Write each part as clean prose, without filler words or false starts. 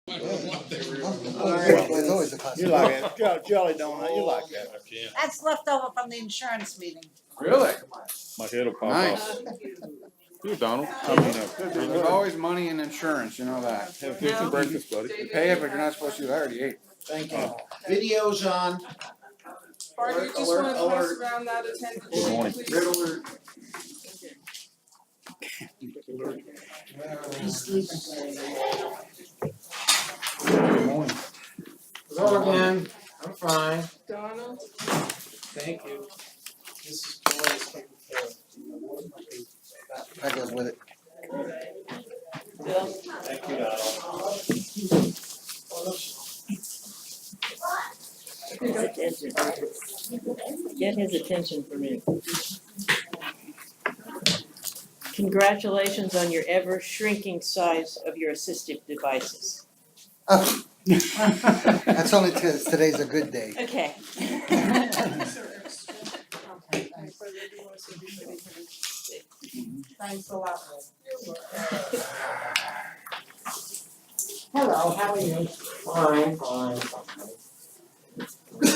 There's always a You possibility. like it, jelly donut, you like that. I can't. That's left over from the insurance meeting. Really? My head'll pop Nice. off. You, Donald. I mean, There's always money in insurance, you know that. have fish and breakfast, buddy. You pay it, but you're not supposed to. I already ate. Thank you. Video's on. Barney, you just Alert, wanna alert. pass around that attendance Good morning. sheet, Red please? alert. He's sleeping. Hello again. I'm fine. Donald? Thank you. Mrs. Boyd is taking care of. That goes with it. Thank you, Donald. Get his attention for me. Congratulations on your ever shrinking size of your assistive devices. Oh. That's only because today's a good day. Okay. Thanks a lot. Hello, how are you? Fine, fine.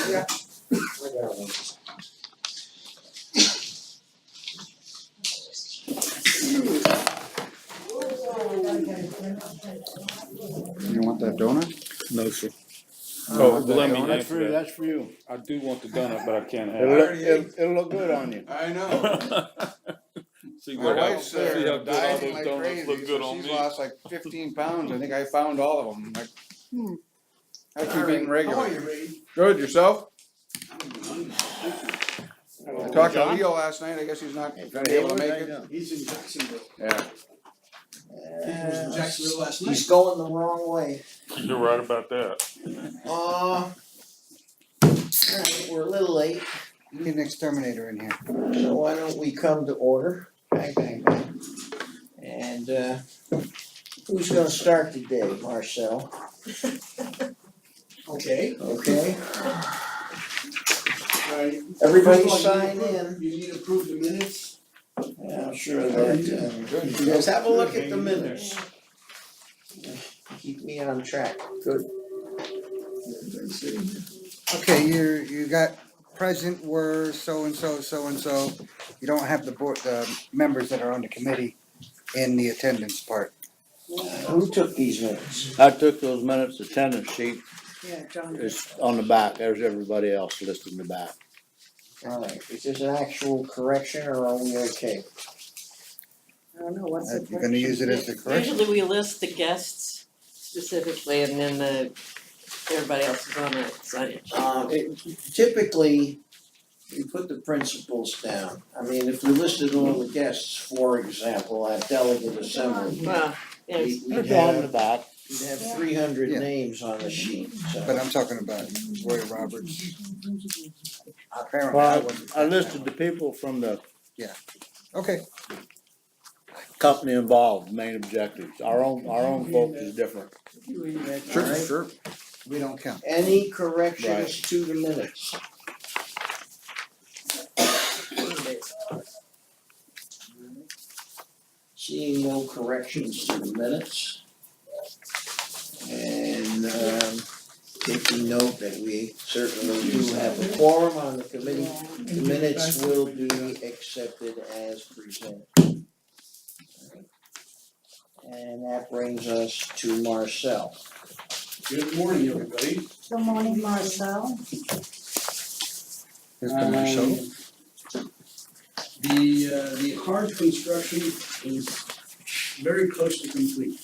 Yeah. I got one. You want that donut? No, sir. Oh, let me That's answer for you, that. that's for you. I do want the donut, but I can't have It'll it. look, it'll look good on you. I know. See My what wife's see how good all dieting those like donuts crazy, look good so on she's me. lost like 15 pounds. I think I found all of them. Like, I keep eating regular. Good, yourself? I talked to Leo last night. I guess he's not gonna be able to make it. He's in Jacksonville. Yeah. He was in Jacksonville last night. He's going the wrong way. You're right about that. Alright, we're a little late, You need an exterminator in here. so why don't we come to order? Bang, bang, bang. And, who's gonna start today, Marcel? Okay. Okay, Alright. everybody First of all, sign in. You need to approve the minutes. Yeah, I'm sure of that, you guys have a look at the minutes. Keep me on track, good. Okay, you got present were so-and-so, so-and-so. You don't have the board, the members that are on the committee in the attendance part. Who took these minutes? I took those minutes, attendance sheet Yeah, John. is on the back, there's everybody else listed in the back. Alright, is this an actual correction or are we okay? I don't know, what's the You're gonna use it as the correction. Usually we list the guests specifically and then everybody else is on the signage. Typically, we put the principals down. I mean, if we listed all the guests, for example, at delegate assembly, Well, yes. They're we'd down in the have, back. we'd have 300 Yeah. names on the sheet, so. But I'm talking about Roy Roberts. Apparently, I Well, wasn't. I listed the people from the Okay, company involved, main objectives. Our own folks is different. Sure, Alright. sure. we don't count. Any corrections to the minutes? Seeing no corrections to the minutes. And taking note that we certainly do have a quorum on the committee, the minutes will be accepted as presented. And that brings us to Marcel. Good morning, everybody. Good morning, Marcel. Here's the Marcel. The hard construction is very close to complete.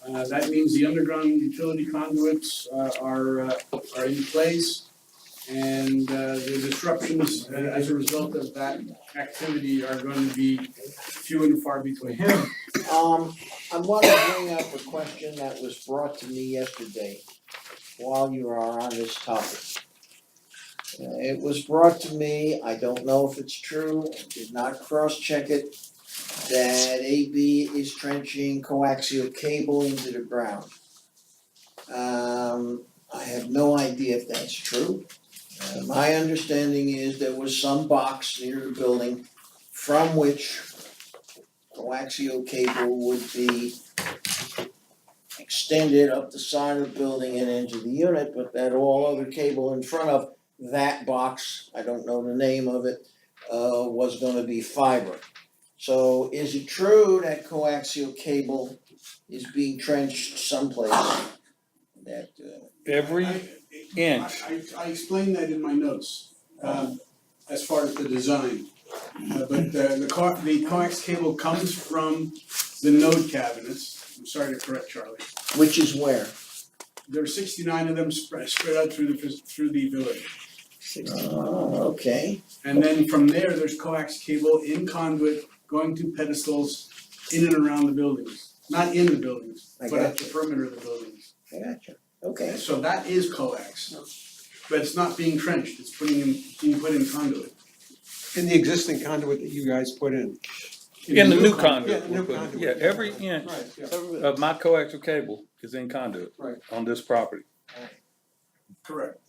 That means the underground utility conduits are in place. And the disruptions as a result of that activity are going to be few and far between. I want to bring up a question that was brought to me yesterday while you are on this topic. It was brought to me, I don't know if it's true, did not cross-check it, that AB is trenching coaxial cable into the ground. I have no idea if that's true. My understanding is there was some box near the building from which coaxial cable would be extended up the side of the building and into the unit, but that all other cable in front of that box, I don't know the name of it, was gonna be fiber. So is it true that coaxial cable is being trenched someplace? That, Every inch. I explained that in my notes, as far as the design. But the coax cable comes from the node cabinets. I'm sorry to correct Charlie. which is where? There are 69 of them spread out through the village. Oh, okay. And then from there, there's coax cable in conduit going to pedestals in and around the buildings. Not in the buildings, I but at the gotcha. perimeter of the buildings. I gotcha. Okay. So that is coax. But it's not being trenched, it's being put in conduit. In the existing conduit that you guys put in. In the new Yeah, conduit, the we're new putting- conduit. yeah, every inch Right, yeah. of my coaxial cable is in conduit Right. on this property. Correct.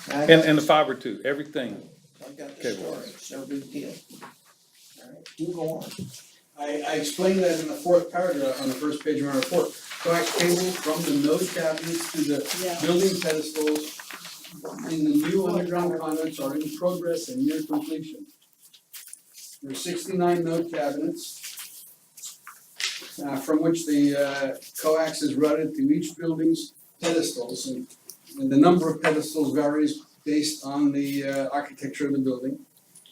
And the fiber too, everything. I've got the Cable. story, it's no big deal. Alright, you go on. I explained that in the fourth paragraph on the first page of my report. Coax cable from the node cabinets to the Yeah. building pedestals in the new underground conduits are in progress and near completion. There are 69 node cabinets, from which the coax is routed to each building's pedestals, and the number of pedestals varies based on the architecture of the building.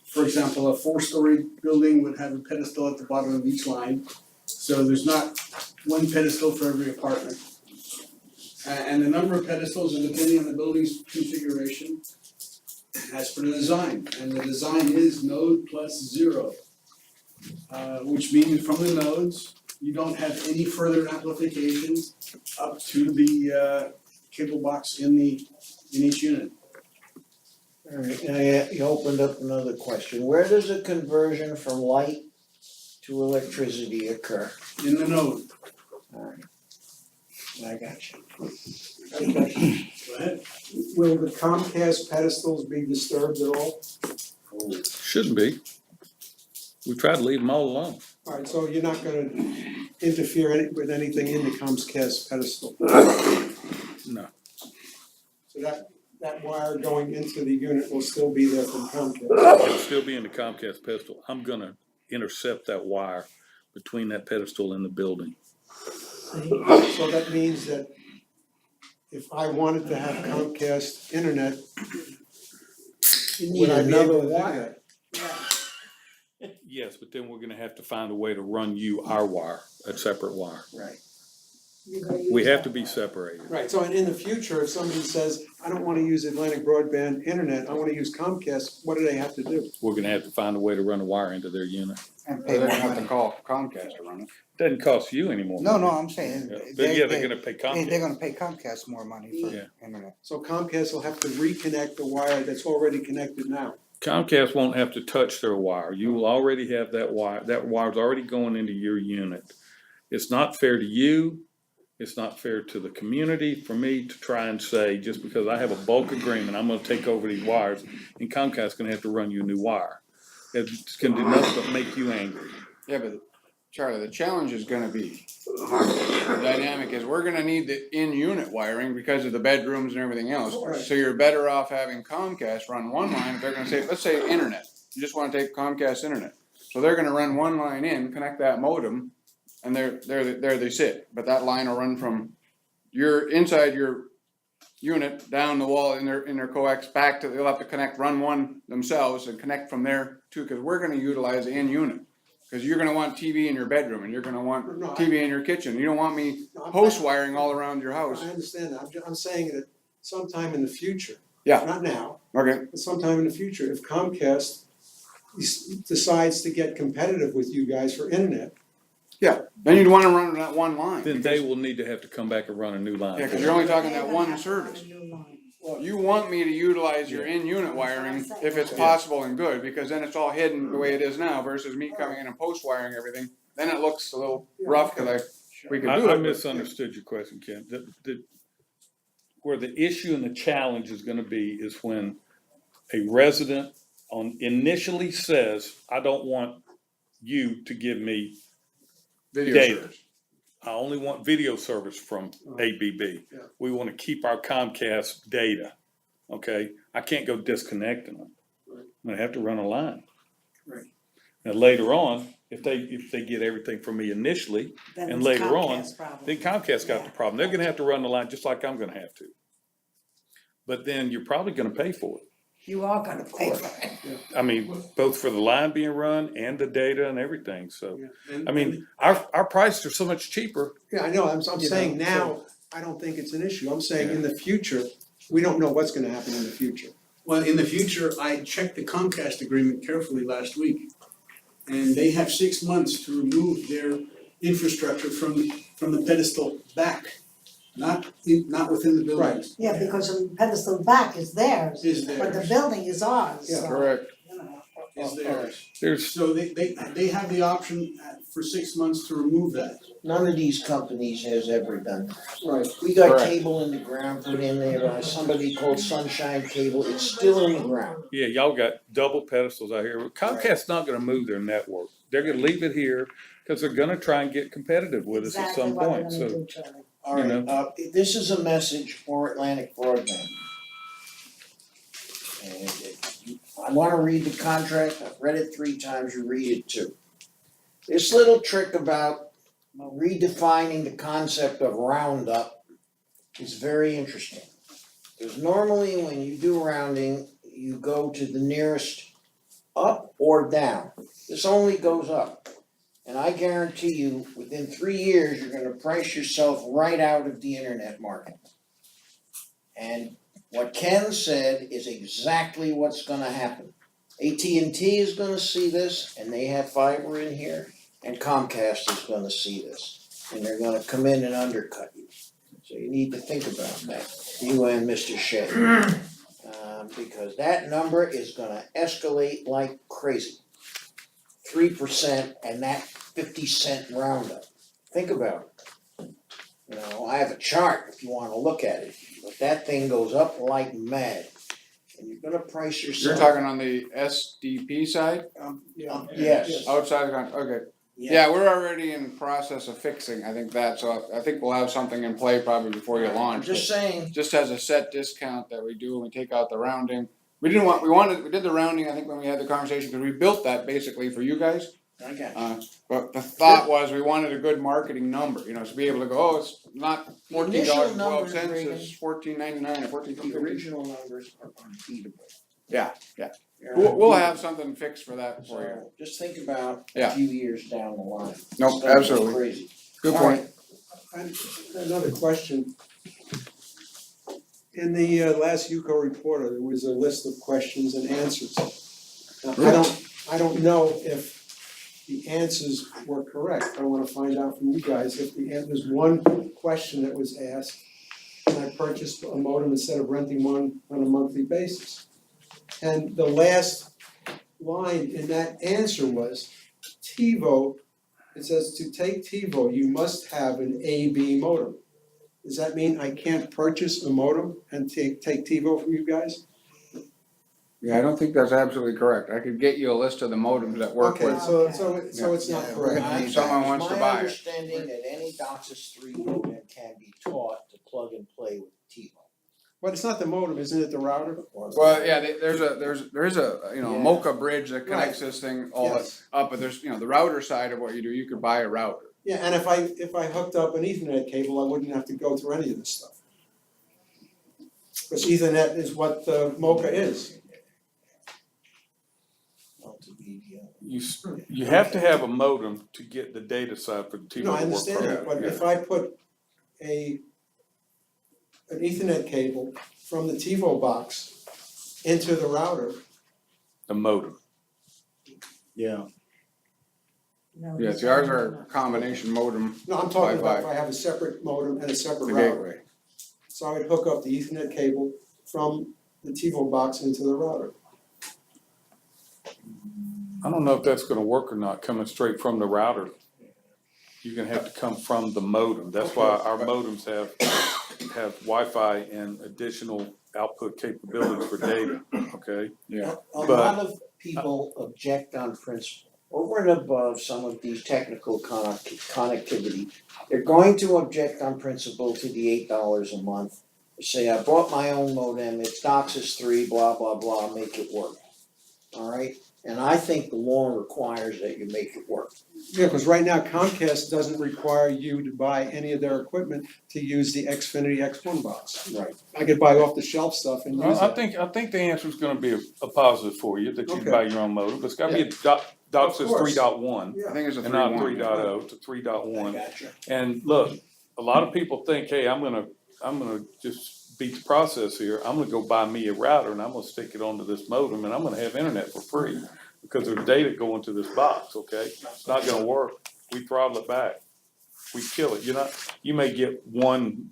For example, a 4-story building would have a pedestal at the bottom of each line, so there's not one pedestal for every apartment. And the number of pedestals is depending on the building's configuration as per the design, and the design is node plus 0. Which means from the nodes, you don't have any further amplifications up to the cable box in each unit. Alright, now you opened up another question. Where does a conversion from light to electricity occur? In the node, Alright. I got you. go ahead. Will the Comcast pedestals be disturbed at all? Shouldn't be. We try to leave them all alone. Alright, so you're not gonna interfere with anything in the Comcast pedestal? No. So that wire going into the unit will still be there from Comcast? It'll still be in the Comcast pedestal. I'm gonna intercept that wire between that pedestal and the building. So that means that if I wanted to have Comcast internet, You need would I be another able to do wire. that? Yes, but then we're gonna have to find a way to run you our wire, a separate wire. Right. You gotta We use have that to be one. separated. Right, so in the future, if somebody says, I don't wanna use Atlantic Broadband internet, I wanna use Comcast, what do they have to do? We're gonna have to find a way to run a wire into their unit. And Or pay they're more gonna have to money. call Comcast to run it. Doesn't cost you anymore. No, I'm saying, Yeah, But they, yeah, they're they, gonna pay they're Comcast. gonna pay Comcast more money for Yeah. internet. So Comcast will have to reconnect the wire that's already connected now. Comcast won't have to touch their wire. You will already have that wire. That wire's already going into your unit. It's not fair to you. It's not fair to the community for me to try and say, just because I have a bulk agreement, I'm gonna take over these wires, and Comcast's gonna have to run you a new wire. It's gonna do nothing but make you angry. Yeah, but Charlie, the challenge is gonna be, the dynamic is, we're gonna need the in-unit wiring because of the bedrooms and everything else. Right. So you're better off having Comcast run one line, if they're gonna say, let's say internet, you just wanna take Comcast internet. So they're gonna run one line in, connect that modem, and there they sit, but that line will run from inside your unit, down the wall in their coax, back to, they'll have to run one themselves and connect from there too, cause we're gonna utilize the in-unit. Cause you're gonna want TV in your bedroom, and you're gonna want No, TV in your kitchen, you don't want me No, I'm- post wiring all around your house. I understand that, I'm saying that sometime in the future. Yeah. Not now, Okay, but sometime in the future, if Comcast decides to get competitive with you guys for internet, then you'd wanna run that one line. Then they will need to have to come back and run a new line. Yeah, for cause it. you're only talking They're that gonna one have to service. run a new line. You want me to utilize your in-unit wiring if it's possible and good, because then it's all hidden the way it is now versus me coming in and post wiring everything. Then it looks a little rough, cause we could do it. I but- misunderstood your question, Ken. Where the issue and the challenge is gonna be is when a resident initially says, I don't want you to give me Video data. service. I only want video service from ABB. Yeah. We wanna keep our Comcast data, okay? I can't go disconnecting them. Right. I'm gonna have to run a line. Right. And later on, if they get everything from me initially, Then and it's later on, Comcast problem. then Comcast got the Yeah. problem. They're gonna have to run the line just like I'm gonna have to. But then you're probably gonna pay for it. You are gonna pay for it. I mean, both for the line being run and the data and everything, so. Yeah, and- I mean, our prices are so much cheaper. Yeah, I know, I'm You saying know, now, I don't think it's an issue, I'm saying in the future, we don't know what's gonna happen in the future. Well, in the future, I checked the Comcast agreement carefully last week. And they have 6 months to remove their infrastructure from the pedestal back, not within the buildings. Yeah, because the pedestal back is theirs, Is but the theirs, building is ours, Yeah. so, Correct. you know. is theirs. There's, So they have the option for 6 months to remove that. None of these companies has ever done that. Right. We got Correct. cable in the ground put in there by somebody called Sunshine Cable, it's still in the ground. yeah, y'all got double pedestals out here. Comcast's not gonna move their network. They're gonna leave it here, cause they're gonna try and get competitive with us at some point, Exactly what so. they're gonna do, Charlie. Alright, You this is a message for Atlantic Broadband. And I wanna read the contract, I've read it 3 times, you read it too. This little trick about redefining the concept of roundup is very interesting. Because normally when you do rounding, you go to the nearest up or down. This only goes up. And I guarantee you, within 3 years, you're gonna price yourself right out of the internet market. And what Ken said is exactly what's gonna happen. AT&T is gonna see this, and they have fiber in here, and Comcast is gonna see this. And they're gonna come in and undercut you. So you need to think about that, you and Mr. Shea. Because that number is gonna escalate like crazy. 3% and that 50-cent roundup. Think about it. You know, I have a chart if you wanna look at it, but that thing goes up like mad. And you're gonna price You're yourself. talking on the SDP side, Yes. outside the con, okay. Yeah, we're already in process of fixing, I think that, so I think we'll have something in play probably before you I'm launch. just saying, Just has a set discount that we do when we take out the rounding. We did the rounding, I think, when we had the conversation, cause we built that basically for you guys. I got you. But the thought was, we wanted a good marketing number, you know, to be able to go, oh, it's not $14.12, it's $14.99 or The $14.50. original numbers are unbeatable. Yeah. They're We'll unbeatable. have something fixed for that for you. So just think about a Yeah. few years down the line. Nope, It's gonna go absolutely. crazy. Good All right. point. Another question. In the last UCO report, there was a list of questions and answers. Now, I don't know if the answers were correct, I wanna find out from you guys if there's one question that was asked, can I purchase a modem instead of renting one on a monthly basis? And the last line in that answer was, TiVo, it says to take TiVo, you must have an AB modem. Does that mean I can't purchase a modem and take TiVo from you guys? Yeah, I don't think that's absolutely correct. I could get you a list of the modems that work Okay, with. so it's not Yeah, we're correct. gonna need Someone wants to It's buy my it. understanding that any DOCSIS 3 modem can be taught to plug and play with TiVo. But it's not the modem, isn't it the router? Well, yeah, there is a, you know, a Yeah. Mocha bridge that connects this thing all Yes. up, but there's, you know, the router side of what you do, you could buy a router. Yeah, and if I hooked up an Ethernet cable, I wouldn't have to go through any of this stuff. Because Ethernet is what the Mocha is. Multimedia. You have to have a modem to get the data side for the TV to No, work I understand that, but properly. if I put an Ethernet cable from the TiVo box into the router, The modem. Yeah. No, Yeah, see, ours are a combination modem, no, I'm talking about if Wi-Fi. I have a separate modem and a separate the router. gateway. So I would hook up the Ethernet cable from the TiVo box into the router. I don't know if that's gonna work or not, coming straight from the router. You're gonna have to come from the modem. That's why our modems have Wi-Fi and additional output capabilities for data, okay? Yeah. A But- lot of people object on principle. over and above some of these technical connectivity, they're going to object on principle to the $8 a month. Say, I bought my own modem, it's DOCSIS 3, blah, blah, blah, make it work. Alright, and I think the law requires that you make it work. Yeah, because right now Comcast doesn't require you to buy any of their equipment to use the Xfinity X1 box. Right. I could buy off the shelf stuff and use I it. think the answer's gonna be a positive for you, that you Okay. buy your own modem, but it's gotta be a DOCSIS course. 3.1 I think it's a and not 3.1. 3.0 to 3.1. I gotcha. And look, a lot of people think, hey, I'm gonna just beat the process here, I'm gonna go buy me a router and I'm gonna stick it onto this modem and I'm gonna have internet for free. Because there's data going to this box, okay? It's not gonna work, we throttle it back, we kill it, you may get one,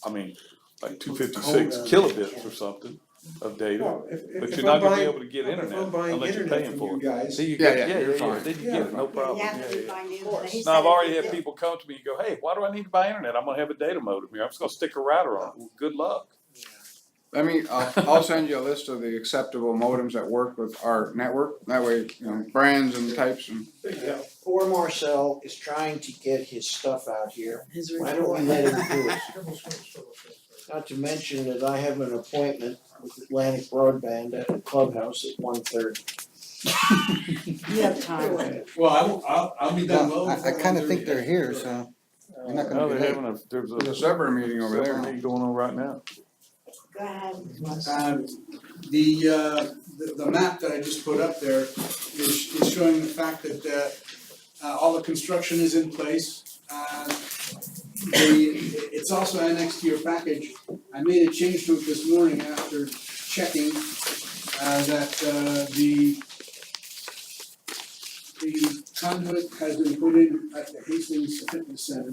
like 256 kilobits or something of data. Well, But if you're not I'm gonna be buying- able to get if internet I'm buying unless you're internet paying from for you it. guys, Then you Yeah, get, yeah, you're fine. then you Yeah, get it, no problem, You yeah, have to yeah. find it, course. but he Now, I've said already if had you did- people come to me and go, hey, why do I need to buy internet? I'm gonna have a data modem here, I'm just gonna stick a router on it, well, good luck. I'll send you a list of the acceptable modems that work with our network, that way, brands and types and. Poor Marcel is trying to get his stuff out here. His Why don't we report. let him do it? Not to mention that I have an appointment with Atlantic Broadband at the clubhouse at 1:30. You have time. Well, I'll be done well I before kinda 1:30. think they're here, so you're not No, gonna be they're late. having there's There's a a separate meeting over separate there. meeting going on right now. Go ahead. The map that I just put up there is showing the fact that all the construction is in place. It's also annexed to your package. I made a change to it this morning after checking that the conduit has been put in at the Hastings Fitness Center.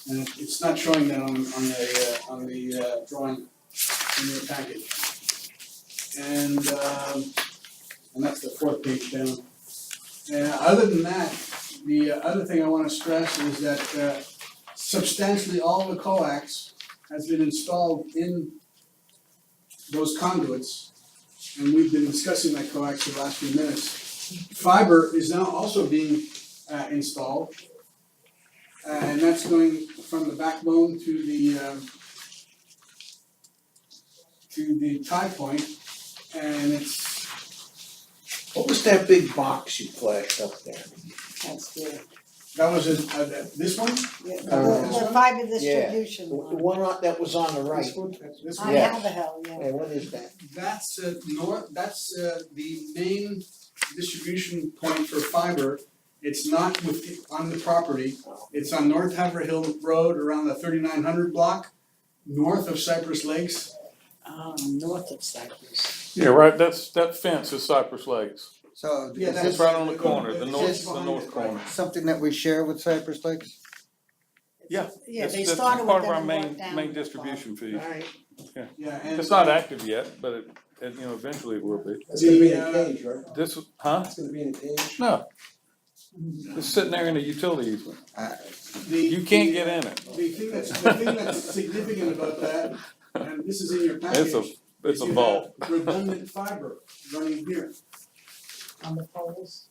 And it's not showing that on the drawing in your package. And that's the fourth page down. And other than that, the other thing I wanna stress is that substantially all the coax has been installed in those conduits. And we've been discussing that coax for the last few minutes. Fiber is now also being installed. And that's going from the backbone to the tie point, and it's, What was that big box you flashed up there? That's good. that was this one? Yeah, Uh, the fiber distribution The one. one that was on the right. This one? This I one? Yeah. have a hell, yeah. Hey, what is that? That's that's the main distribution point for fiber. It's not on the property, it's on North Haverhill Road around the 3900 block, north of Cypress Lakes. North of Cypress. Yeah, right, that fence is Cypress Lakes. So Yeah, is that's It's this right on the corner, the It's north behind it, right. corner. something that we share with Cypress Lakes? Yeah, Yeah, they That's started with part of them our and main, worked down. main distribution feed. Alright, Yeah, and. It's not active yet, but eventually it will be. It's gonna be in a cage, right? This, huh? It's gonna be in a cage. No. It's sitting there in a utility easement. You The can't get in it. The thing that's significant about that, and this is in your package. It's a is vault. you have redundant fiber running here. On the poles.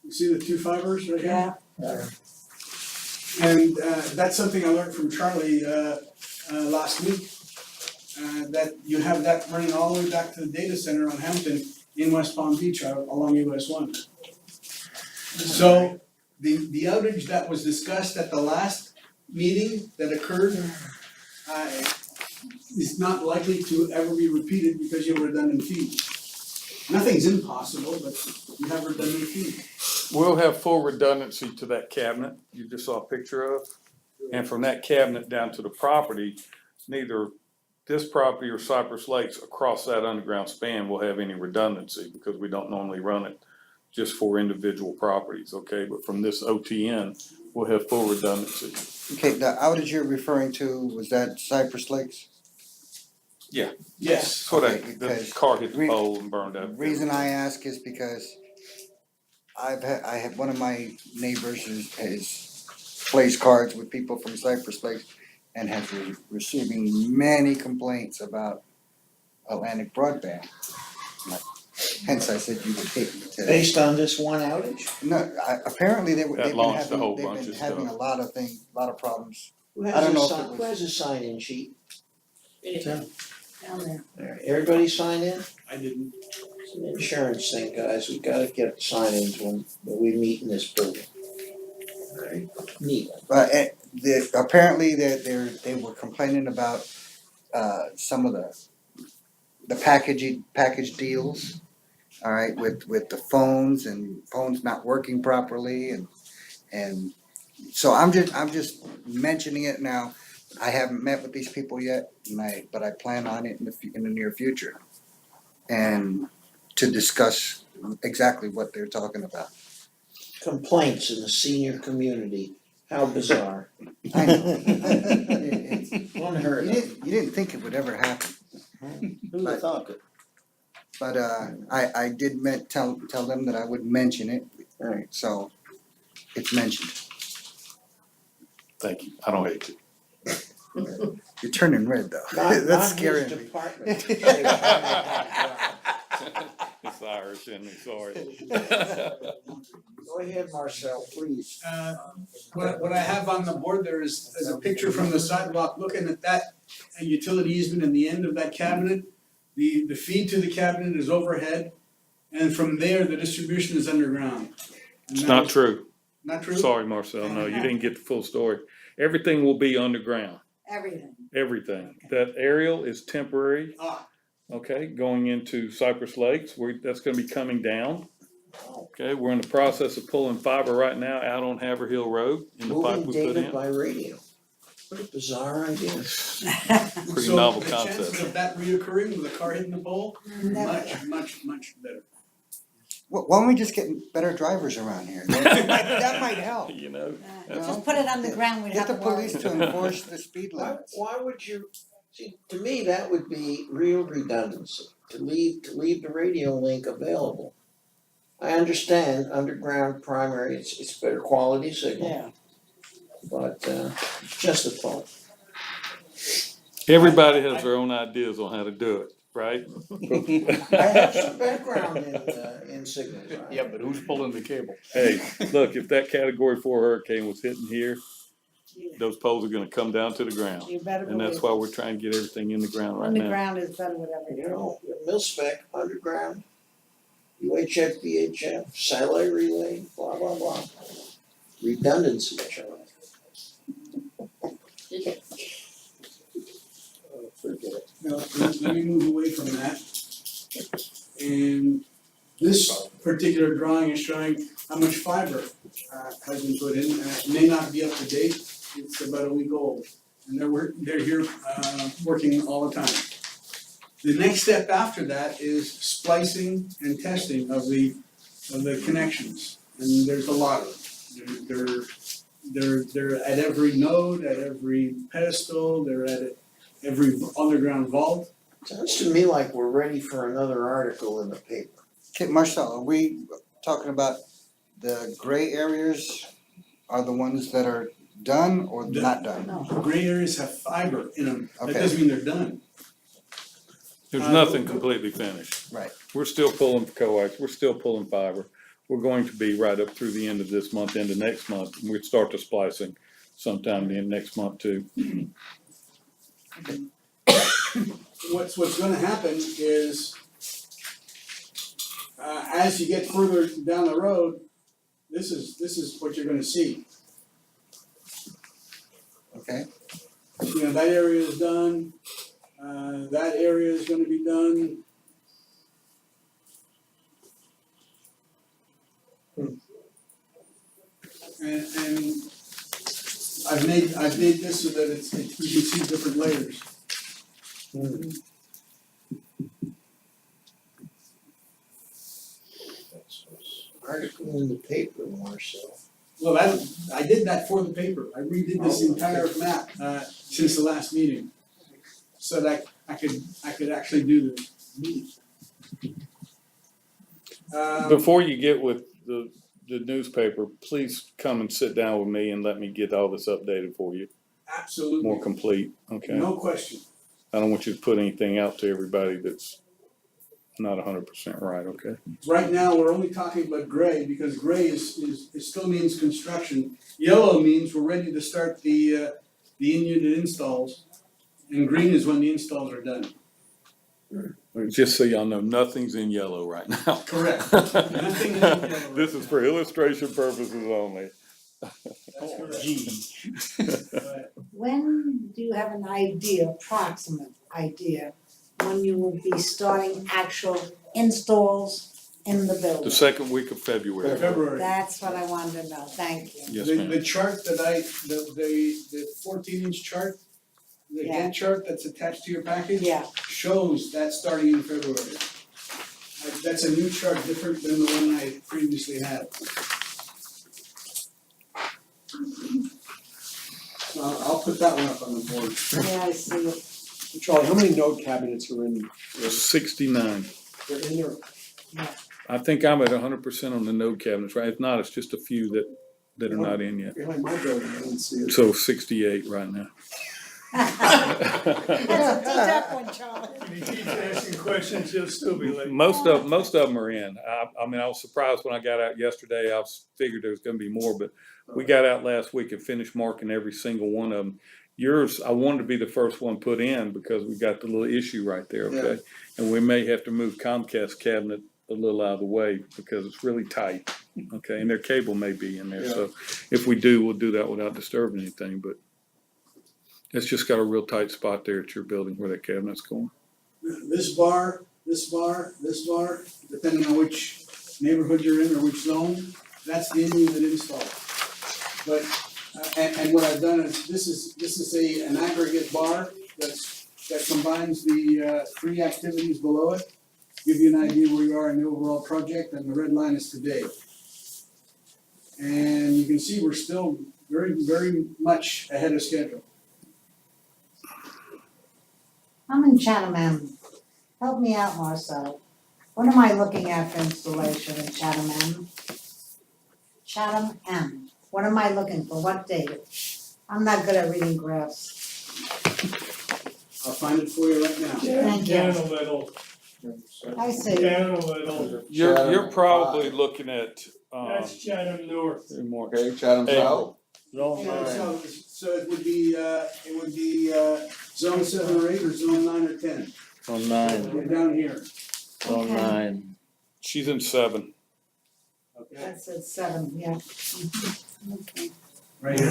You see the two fibers right here? Yeah. And that's something I learned from Charlie last week. That you have that running all the way back to the data center on Hampton in West Palm Beach along US 1. So the outage that was discussed at the last meeting that occurred is not likely to ever be repeated because you have redundant feed. Nothing's impossible, but you have redundant feed. We'll have full redundancy to that cabinet you just saw a picture of. And from that cabinet down to the property, neither this property or Cypress Lakes across that underground span will have any redundancy because we don't normally run it just for individual properties, okay? But from this OTN, we'll have full redundancy. Okay, the outage you're referring to, was that Cypress Lakes? Yes. That's what Okay, the because car hit the pole and burned The up. reason I ask is because I have one of my neighbors is plays cards with people from Cypress Lakes and has receiving many complaints about Atlantic Broadband. Like, Hence I said you would hate me to. Based on this one outage? No, apparently That they've been launched a having, whole they've bunch been of having a stuff. lot of things, a lot of problems. Who I has don't a know if sign, it who was- has a sign-in sheet? Down there. Alright, everybody sign in? I didn't. It's an insurance thing, guys, we gotta get sign-ins when we meet in this building. Alright, neat. But apparently they were complaining about some of the package deals. All right, with the phones and phones not working properly and so I'm just mentioning it now. I haven't met with these people yet, but I plan on it in the near future. And to discuss exactly what they're talking about. Complaints in the senior community, how bizarre. I know. It's- Unheard You of. didn't think it would ever happen, Who'd have thought it? but I did tell them that I would mention it, Alright, so it's mentioned. Thank you, I don't hate you. You're turning red though. not, That's not his scaring me. department. It's Irish in me, sorry. Go ahead, Marcel, please. What I have on the board there is a picture from the sidewalk, looking at that utility easement in the end of that cabinet. The feed to the cabinet is overhead, and from there, the distribution is underground. And It's that not is- true. Not true? Sorry, Marcel, no, you didn't get the full story. Everything will be underground, Everything. everything. That aerial is temporary, Ah, okay, going into Cypress Lakes, that's gonna be coming down. Okay, we're in the process of pulling fiber right now out on Haverhill Road in the pipe Moving we put data in. by radio. What a bizarre idea. Pretty novel So the chances concept. of that reoccurring with a car hitting the pole, Never. much better. Why don't we just get better drivers around here? That might help. You know, Just put it on the ground, we'd have Get to the worry. police to enforce the speed Why, limits. why would you, see, to me, that would be real redundancy, to leave the radio link available. I understand underground primary, it's better quality signal, Yeah. but, just a thought. everybody has their own ideas on how to do it, right? I have some background in signals. Yeah, but who's pulling the cable? Hey, look, if that category 4 hurricane was hitting here, those poles are gonna come down to the ground. You better And that's believe why we're trying to get everything in the ground right on the now. ground is better with You everything. know, mil-spec, underground, UHF, VHF, satellite relay, blah, blah, blah. Redundancy, Charlie. Forget it. Now, let me move away from that. And this particular drawing is showing how much fiber has been put in. It may not be up to date, it's about a week old. And they're here working all the time. The next step after that is splicing and testing of the connections. And there's a lot of them. They're at every node, at every pedestal, they're at every underground vault. Sounds to me like we're ready for another article in the paper. Okay, Marcel, are we talking about the gray areas are the ones that are done or not done? No. Gray areas have fiber in them, that Okay. doesn't mean they're done. There's nothing completely finished. Right. We're still pulling coax, we're still pulling fiber. We're going to be right up through the end of this month, into next month, and we'd start the splicing sometime in next month too. What's gonna happen is, as you get further down the road, this is what you're gonna see. Okay, You know, that area is done, that area is gonna be done. And I've made this so that you can see different layers. Article in the paper, Marcel. Well, I did that for the paper, I redid this entire map, since the last meeting. So that I could actually do the meeting. Before you get with the newspaper, please come and sit down with me and let me get all this updated for you, more not 100% right, okay? Right now, we're only talking about gray, because gray it still means construction. Yellow means we're ready to start the in-unit installs, and green is when the installs are done. Just so y'all know, nothing's in yellow right now. Correct. Nothing is in yellow right This is for illustration purposes only. That's correct. But When do you have an idea, approximate idea, when you will be starting actual installs in the The building? second week of February. February. That's what I wanted to know, thank you. Yes, The ma'am. chart that the 14-inch chart, the Yeah. Gantt chart that's attached to your package. Yeah. Shows that starting in February. That's a new chart, different than the one I previously had. I'll put that one up on the board. Yeah, I see it. Charlie, how many node cabinets are in, 69. they're in there? I think I'm at 100% on the node cabinets, right? If not, it's just a few that are not in yet. Behind my building, I didn't see it. So 68 right now. That's a deep one, Charlie. If you keep asking questions, you'll still be late. Most of them are in. I mean, I was surprised when I got out yesterday. I figured there was gonna be more, but we got out last week and finished marking every single one of them. Yours, I wanted to be the first one put in because we got the little issue right there, okay? And we may have to move Comcast cabinet a little out of the way because it's really tight, okay? And their cable may be in there, so if we do, we'll do that without disturbing anything, but it's just got a real tight spot there at your building where that cabinet's going. This bar, depending on which neighborhood you're in or which zone, that's the in-unit install. But, and what I've done is, this is an aggregate bar that combines the three activities below it. Give you an idea where you are in the overall project, and the red line is today. And you can see we're still very, very much ahead of schedule. I'm in Chatham. Help me out, Marcel. What am I looking at for installation in Chatham? Chatham M. What am I looking for? What date? I'm not good at reading graphs. I'll find it for you right now. Thank you. Down a little. I see. Down a little. You're probably looking at, That's Chatham North. more. Okay, Chatham Hey. South. Zone Yeah, nine. so it would be zone 7 or 8 or zone 9 or 10. Zone nine, We're down here, zone Okay. nine. She's in 7. okay? That's at 7, yeah. Okay. Right here,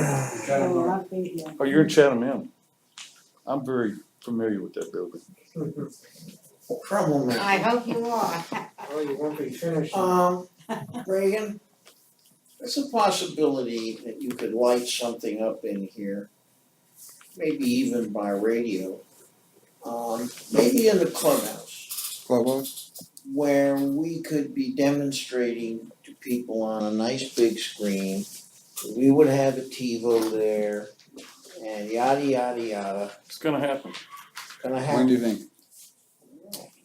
Chatham Oh, North. I'll be here. Oh, you're in Chatham M. I'm very familiar with that building. Troublemaker. I hope you are. Oh, you won't be finished. Reagan, there's a possibility that you could light something up in here, maybe even by radio. Maybe in the clubhouse, Clubhouse? where we could be demonstrating to people on a nice big screen. We would have a TiVo there, and yada, yada, yada, It's gonna happen. gonna When happen. do you think?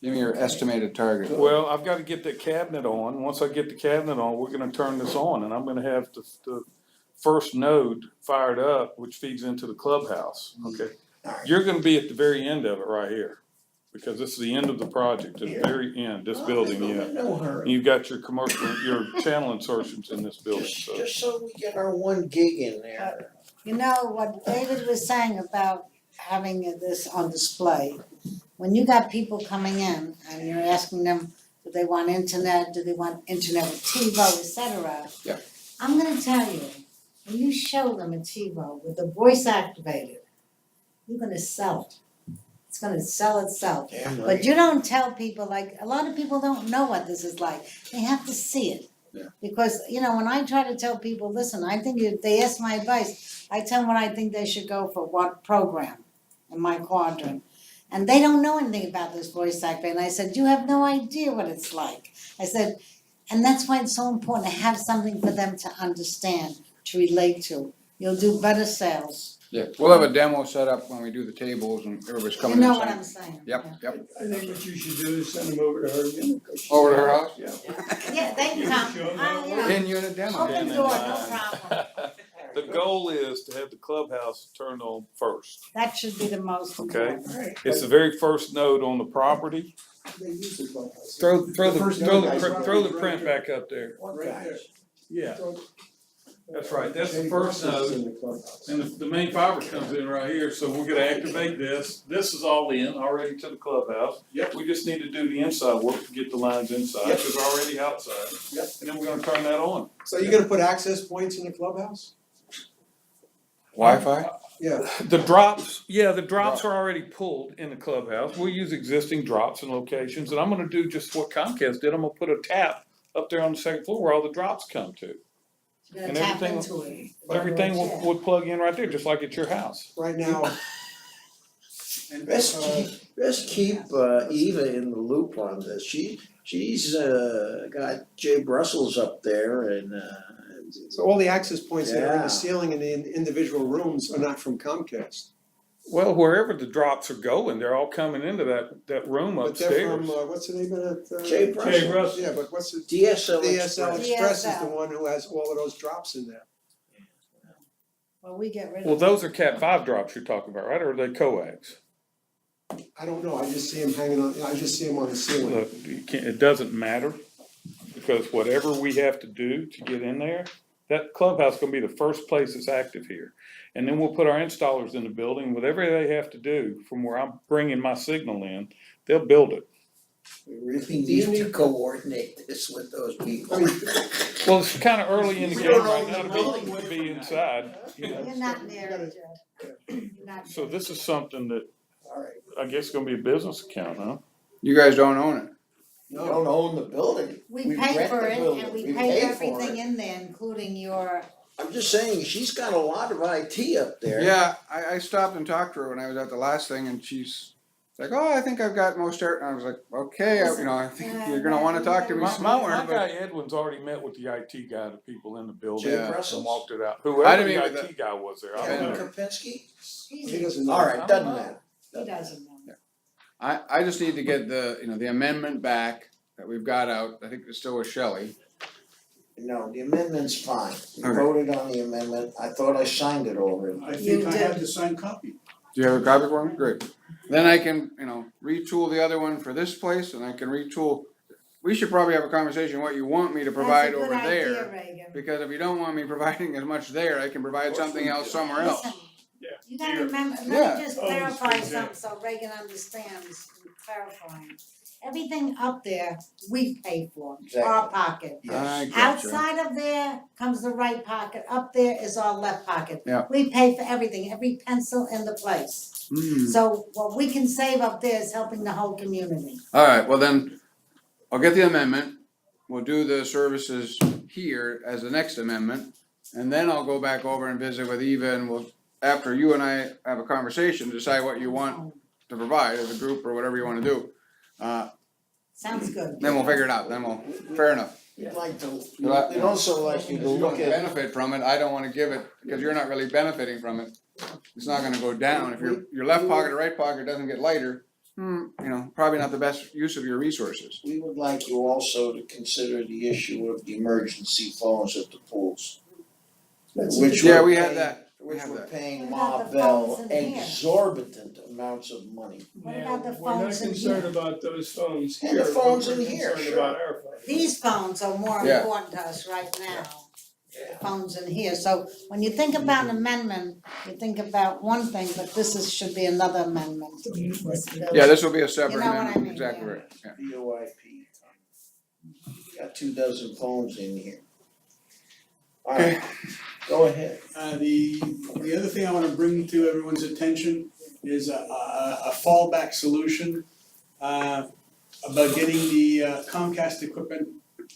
Give me your estimated target. Well, I've gotta get that cabinet on. Once I get the cabinet on, we're gonna turn this on and I'm gonna have the first node fired up, which feeds into the clubhouse, okay? Alright. You're gonna be at the very end of it right here, because this is the end of the project, at the very end, this building, yeah. No And hurry. you've got your commercial, your channel insertions in this building, so. Just so we get our 1 gig in there. You know, what David was saying about having this on display, when you got people coming in and you're asking them, do they want internet with TiVo, et cetera? Yeah. I'm gonna tell you, when you show them a TiVo with the voice activated, you're gonna sell it. It's gonna sell itself. Damn right. But you don't tell people, like, a lot of people don't know what this is like. They have to see it. Yeah. Because, you know, when I try to tell people, listen, I think if they ask my advice, I tell them what I think they should go for what program in my quadrant. And they don't know anything about this voice activated. And I said, you have no idea what it's like. I said, and that's why it's so important to have something for them to understand, to relate to. You'll do better sales. Yeah, we'll have a demo set up when we do the tables and everybody's You coming in. know what I'm saying? Yep, yep. I think what you should do is send them over to her again. Over to her house? Yeah. Yeah, they can come. You know, In-unit demo. open door, no problem. The goal is to have the clubhouse turned on first, That should be the most okay? important. Right. It's the very first node on the property. They use the clubhouse. Throw The the first throw node the is print, right throw the here. print back up there. What Right guys? there. Yeah, Throw- that's right. That's the Jay first Russell's node. in the clubhouse. And the main fiber comes in right here, so we're gonna activate this. This is all in, already to the clubhouse. Yep. We just need to do the inside work to get the lines inside, Yep. because they're already outside. Yep. And then we're gonna turn that on. So you're gonna put access points in the clubhouse? Wi-Fi? Yeah. The drops, yeah, the drops are already pulled in the clubhouse. We'll use existing drops and locations, and I'm gonna do just what Comcast did. I'm gonna put a tap up there on the second floor where all the drops come to. You're And gonna tap everything- into it. Everything Yeah. would plug in right there, just like at your house. Right now. And, Let's keep Eva in the loop on this. She's got Jay Brussels up there and so all the access points that are in Yeah. the ceiling and in individual rooms are not from Comcast. Well, wherever the drops are going, they're all coming into that room But they're upstairs. from, what's the name of that? Jay Brussels. Russell. Yeah, but what's the, DSL DSL Express. Express is the DSL. one who has all of those drops in there. Well, we get rid of. Well, those are Cat5 drops you're talking about, right, or are they coax? I don't know, I just see them hanging on, I just see them on the ceiling. Look, you can't, it doesn't matter, because whatever we have to do to get in there, that clubhouse is gonna be the first place that's active here. And then we'll put our installers in the building, whatever they have to do from where I'm bringing my signal in, they'll build it. We really need to coordinate this with those people. I mean, Well, it's kinda early in the We game don't right own now the to building. be inside, you know. You're not there, Joe. You're not So there. this is something that Alright, I guess is gonna be a business account, huh? You guys don't own it? we don't own the building. We pay rent for the it building. and we We pay pay for everything it. in there, including your, I'm just saying, she's got a lot of IT up there. Yeah, I stopped and talked to her when I was at the last thing and she's like, oh, I think I've got most everything. I was like, okay, I think you're gonna wanna talk to me My smaller, guy but Edwin's already met with the IT guy, the people in the building, Jay and Brussels? walked it out. I Whoever didn't the mean with IT guy was there, I Kevin don't know. Kopinski? he doesn't know. Alright, doesn't matter. he doesn't know. I just need to get the amendment back that we've got out. I think it's still with Shelley. No, the amendment's fine. We Okay. voted on the amendment. I thought I signed it already. I You think I did. have the signed copy. Do you have a copy for me? Great. Then I can, retool the other one for this place and I can retool. We should probably have a conversation what you want me to provide over That's a good there. idea, Reagan. Because if you don't want me providing as much there, I can provide something else somewhere else. Listen, Yeah. you gotta remember, Yeah. let me just Oh, clarify okay. something so Reagan understands, clarifying. Everything up there, we pay for, our Exactly. pocket. I gotcha. Outside of there comes the right pocket, up there is our left pocket. Yeah. We pay for everything, every pencil in the place. Hmm. So what we can save up there is helping the whole community. Alright, well then, I'll get the amendment. We'll do the services here as the next amendment. And then I'll go back over and visit with Eva and we'll, after you and I have a conversation, decide what you want to provide as a group or whatever you wanna do. Sounds good. Then we'll figure it out, fair enough. We'd like to, But we'd also like you If to you look don't at, benefit from it, I don't wanna give it, because you're not really benefiting from it. It's not gonna go down. If your left pocket or right pocket doesn't get lighter, probably not the best use of your resources. we would like you also to consider the issue of the emergency phones at the pools. Which Yeah, we're we had paying- that, we Which have we're that. paying What about Ma the Bell phones in here? exorbitant amounts of money. What about the We're not phones in concerned here? about those phones And here. the phones but in we're here, concerned sure. about our phones. These phones are more Yeah. important to us right now. Yeah. Phones in here, so when you think about an amendment, you think about one thing, but this is, should be another amendment. Yeah, this will be a separate You know what I amendment, mean, exactly yeah. right, yeah. VoIP. Got 24 phones in here. Alright, go ahead. The other thing I wanna bring to everyone's attention is a fallback solution about getting the Comcast equipment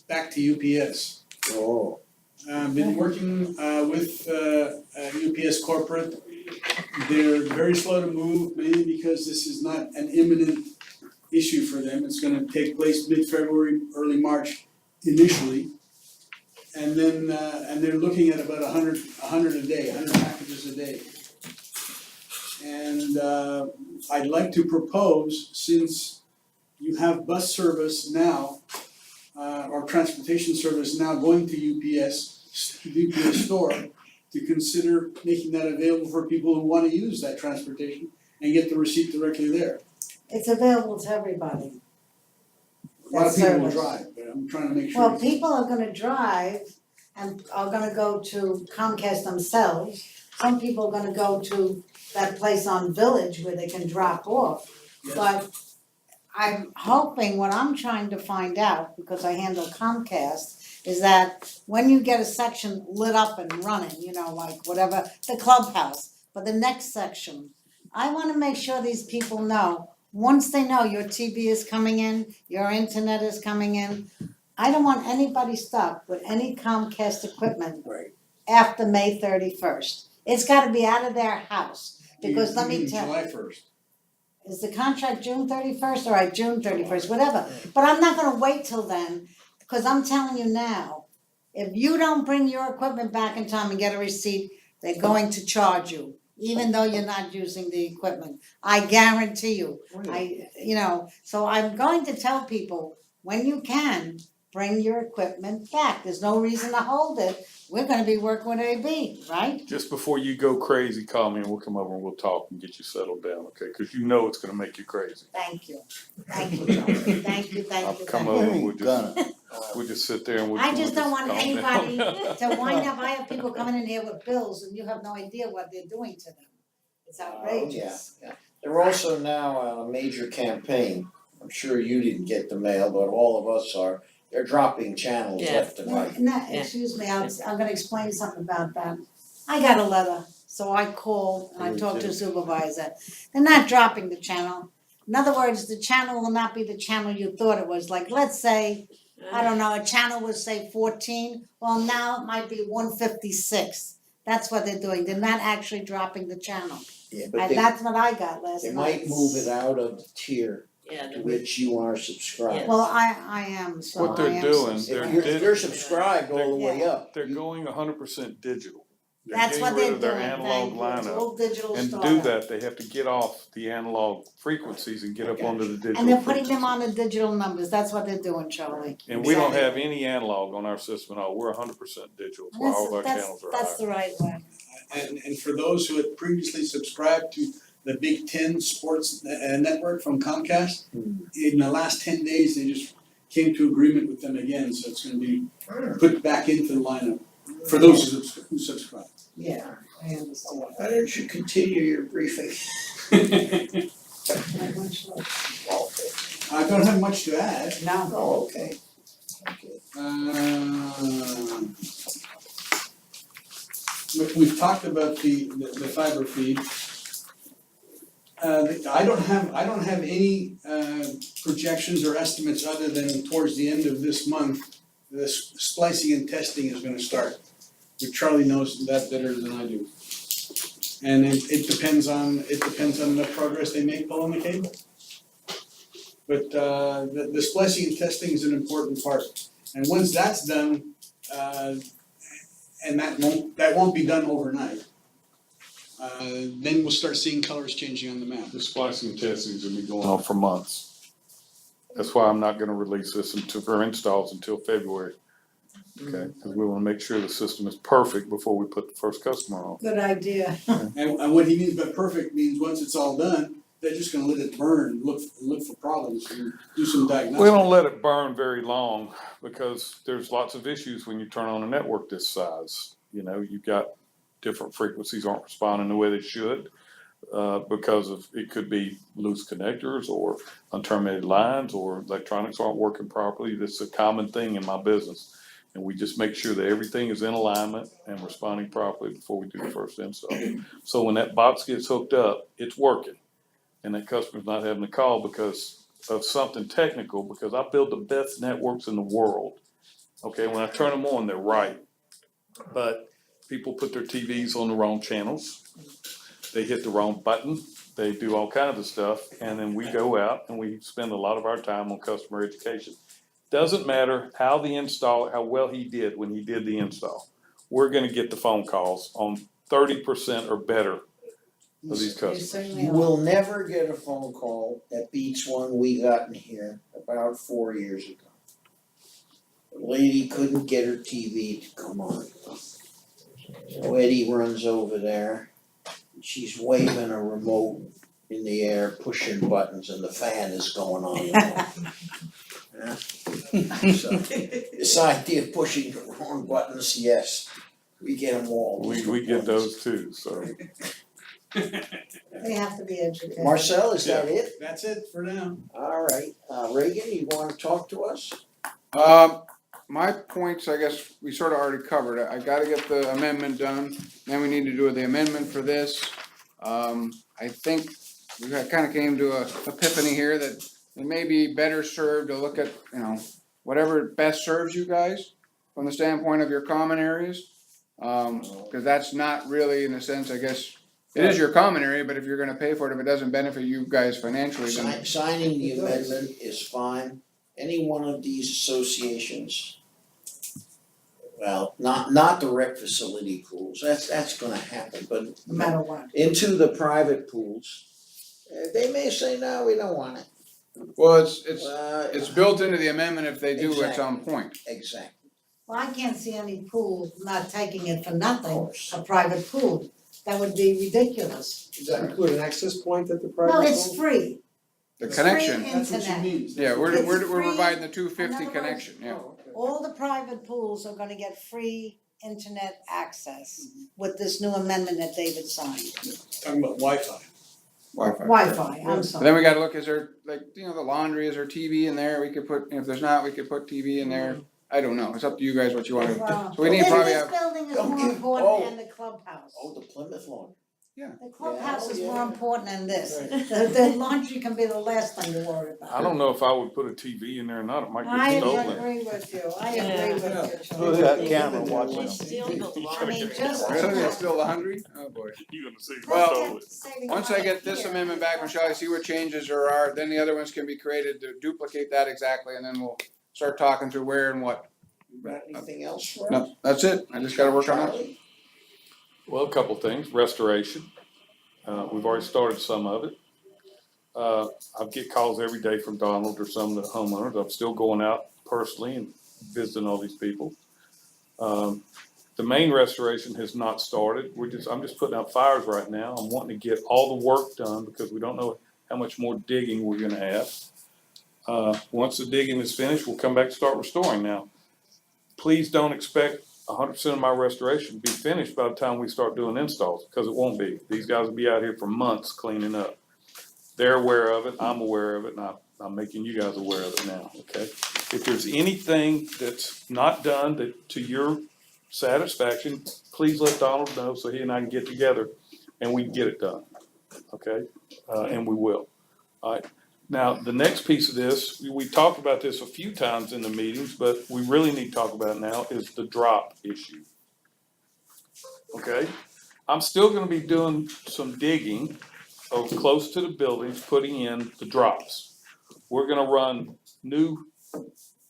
back to UPS. Oh, Been working with UPS corporate. They're very slow to move, mainly because this is not an imminent issue for them. It's gonna take place mid-February, early March initially. And then, and they're looking at about 100 a day, 100 packages a day. And I'd like to propose, since you have bus service now, or transportation service now going to UPS store, to consider making that available for people who wanna use that transportation and get the receipt directly there. It's available to everybody. A lot of That people will service. drive, but I'm trying to make sure. Well, people are gonna drive and are gonna go to Comcast themselves. Some people are gonna go to that place on Village where they can drop off. Yes. But I'm hoping, what I'm trying to find out, because I handle Comcast, is that when you get a section lit up and running, you know, like whatever, the clubhouse, but the next section, I wanna make sure these people know, once they know your TV is coming in, your internet is coming in, I don't want anybody stuck with any Comcast equipment Right. after May 31st. It's gotta be out of their house, because let me tell. July 1st. Is the contract June 31st? All right, June 31st, whatever, but I'm not gonna wait till then, because I'm telling you now, if you don't bring your equipment back in time and get a receipt, they're going to charge you, even though you're not using the equipment. I guarantee you. So I'm going to tell people, when you can, bring your equipment back. There's no reason to hold it. We're gonna be working with AB, right? Just before you go crazy, call me and we'll come over and we'll talk and get you settled down, okay? Cause you know it's gonna make you crazy. Thank you. Thank you, Joey. Thank you, I'll thank you, come thank over you. and we'll just sit there and we'll. I just don't want calm down. anybody to wind up, I have people coming in here with bills and you have no idea what they're doing to them. It's outrageous. Yeah. They're also now on a major campaign. I'm sure you didn't get the mail, but all of us are. They're dropping channels Yeah. left and right. Excuse me, I'm gonna explain something about that. I got a letter, so I called and I talked to a supervisor. They're not dropping the channel. In other words, the channel will not be the channel you thought it was. Like, let's say, I don't know, a channel was say 14, well, now it might be 156. That's what they're doing. They're not actually dropping the channel. Yeah, but That's what I got last night. they might move it out of the tier Yeah, to which you are subscribed. Well, I am, so What they're I am doing, subscribed. If you're subscribed all the way up. They're going 100% digital. They're That's what getting they're rid of doing, their analog thank you, it's lineup. all digital And to startup. do that, they have to get off the analog frequencies and get up onto the digital And they're putting them frequencies. on the digital numbers, that's what they're doing, Charlie. And we don't Exactly. have any analog on our system at all, we're 100% digital, that's why all of our channels are That's high. the right way. And for those who had previously subscribed to the Big Ten Sports Network from Comcast, in the last 10 days, they just came to agreement with them again, so it's gonna be put back into the lineup for those who subscribe. Yeah, I understand. Why don't you continue your briefing? Not much left. I don't have much to add. No. Oh, okay. We've talked about the fiber feed. I don't have any projections or estimates other than towards the end of this month, the splicing and testing is gonna start. But Charlie knows that better than I do. And it depends on the progress they make pulling the cable. But the splicing and testing is an important part. And once that's done, and that won't be done overnight. Then we'll start seeing colors changing on the map. The splicing and testing is gonna be going on for months. That's why I'm not gonna release this for installs until February. Okay, because we wanna make sure the system is perfect before we put the first customer on. Good idea. And what he means by perfect means once it's all done, they're just gonna let it burn, look for problems and do some diagnostics. We don't let it burn very long because there's lots of issues when you turn on a network this size. You know, you've got different frequencies aren't responding the way they should because of, it could be loose connectors or unterminated lines or electronics aren't working properly. This is a common thing in my business. And we just make sure that everything is in alignment and responding properly before we do the first install. So when that box gets hooked up, it's working. And that customer's not having to call because of something technical, because I build the best networks in the world. Okay, when I turn them on, they're right. But people put their TVs on the wrong channels. They hit the wrong button. They do all kinds of stuff. And then we go out and we spend a lot of our time on customer education. Doesn't matter how well he did when he did the install. We're gonna get the phone calls on 30% or better of these customers. You will never get a phone call that beats one we got in here about 4 years ago. The lady couldn't get her TV to come on. So Eddie runs over there. She's waving a remote in the air, pushing buttons, and the fan is going on and off. Yeah. So, this idea of pushing the wrong buttons, yes, we get them all. We get those too, so. They have to be educated. Marcel, is that it? That's it for now. All right, Reagan, you wanna talk to us? My points, I guess, we sort of already covered. I gotta get the amendment done, then we need to do the amendment for this. I think we kind of came to a epiphany here that it may be better served to look at, you know, whatever best serves you guys from the standpoint of your common areas. Cause that's not really, in a sense, I guess, it is your common area, but if you're gonna pay for it, if it doesn't benefit you guys financially, then. Signing the amendment is fine. Any one of these associations, well, not the rec facility pools, that's gonna happen, but No matter what. into the private pools, they may say, no, we don't want it. Well, it's built into the amendment if they do at some point. Exactly. Well, I can't see any pool not taking it for nothing, a private pool. That would be ridiculous. Does that include an access point at the private No, pool? it's free. The It's connection, free That's what she internet. means. yeah, we're It's free. providing the 250 In other words, connection, yeah. Oh, okay. All the private pools are gonna get free internet access with this new amendment that David signed. Talking about Wi-Fi. Wi-Fi. Wi-Fi, I'm And sorry. then we gotta look, is there, like, you know, the laundry, is there TV in there? We could put, if there's not, we could put TV in there. I don't know, it's up to you guys what you wanna, Well, so we need to probably have, This building is Don't more give- important than the clubhouse. Oh, the Plymouth lawn. The clubhouse is Yeah, more yeah. important than this. Right. The laundry can be the last thing to worry about. I don't know if I would put a TV in there or not, it might I get stolen. agree with you, I agree Yeah. with you, Who's Charlie. that camera They watching? still don't I want mean, it. just. really, it's still the hungry? Oh, boy. You gonna see Well, Saving Once I money get this here. amendment back, Michelle, I see what changes there are, then the other ones can be created to duplicate that exactly, and then we'll start talking through where and what. You got anything else for us? No, that's it, I just gotta work on that. Charlie? Well, a couple things, restoration, we've already started some of it. I get calls every day from Donald or some of the homeowners, I'm still going out personally and visiting all these people. The main restoration has not started, I'm just putting out fires right now, I'm wanting to get all the work done because we don't know how much more digging we're gonna have. Once the digging is finished, we'll come back to start restoring now. Please don't expect 100% of my restoration to be finished by the time we start doing installs, because it won't be. These guys will be out here for months cleaning up. They're aware of it, I'm aware of it, and I'm making you guys aware of it now, okay? If there's anything that's not done that, to your satisfaction, please let Donald know so he and I can get together and we can get it done, okay? And we will. All right. Now, the next piece of this, we talked about this a few times in the meetings, but we really need to talk about it now, is the drop issue. Okay? I'm still gonna be doing some digging close to the buildings, putting in the drops. We're gonna run new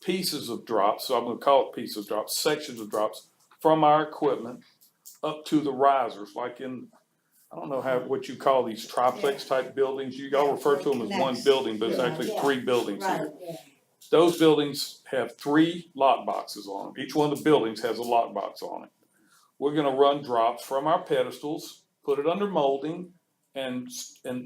pieces of drops, so I'm gonna call it pieces of drops, sections of drops, from our equipment up to the risers, like in, I don't know what you call these triplex type buildings, you all refer to them as one building, but it's actually Yeah. 3 buildings Right, here. yeah. Those buildings have 3 lock boxes on them, each one of the buildings has a lock box on it. We're gonna run drops from our pedestals, put it under molding, and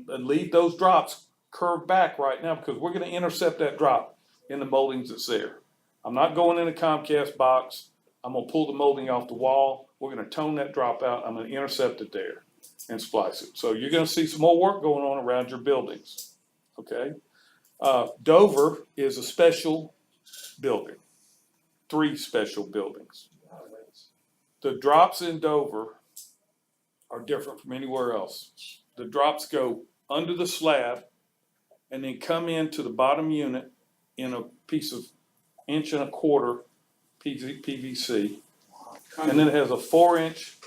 leave those drops curved back right now, because we're gonna intercept that drop in the moldings that's there. I'm not going in a Comcast box, I'm gonna pull the molding off the wall, we're gonna tone that drop out, I'm gonna intercept it there and splice it. So you're gonna see some more work going on around your buildings, okay? Dover is a special building, 3 special buildings. The drops in Dover are different from anywhere else. The drops go under the slab and then come into the bottom unit in a piece of 1.25 inch PVC. And then it has a 4-inch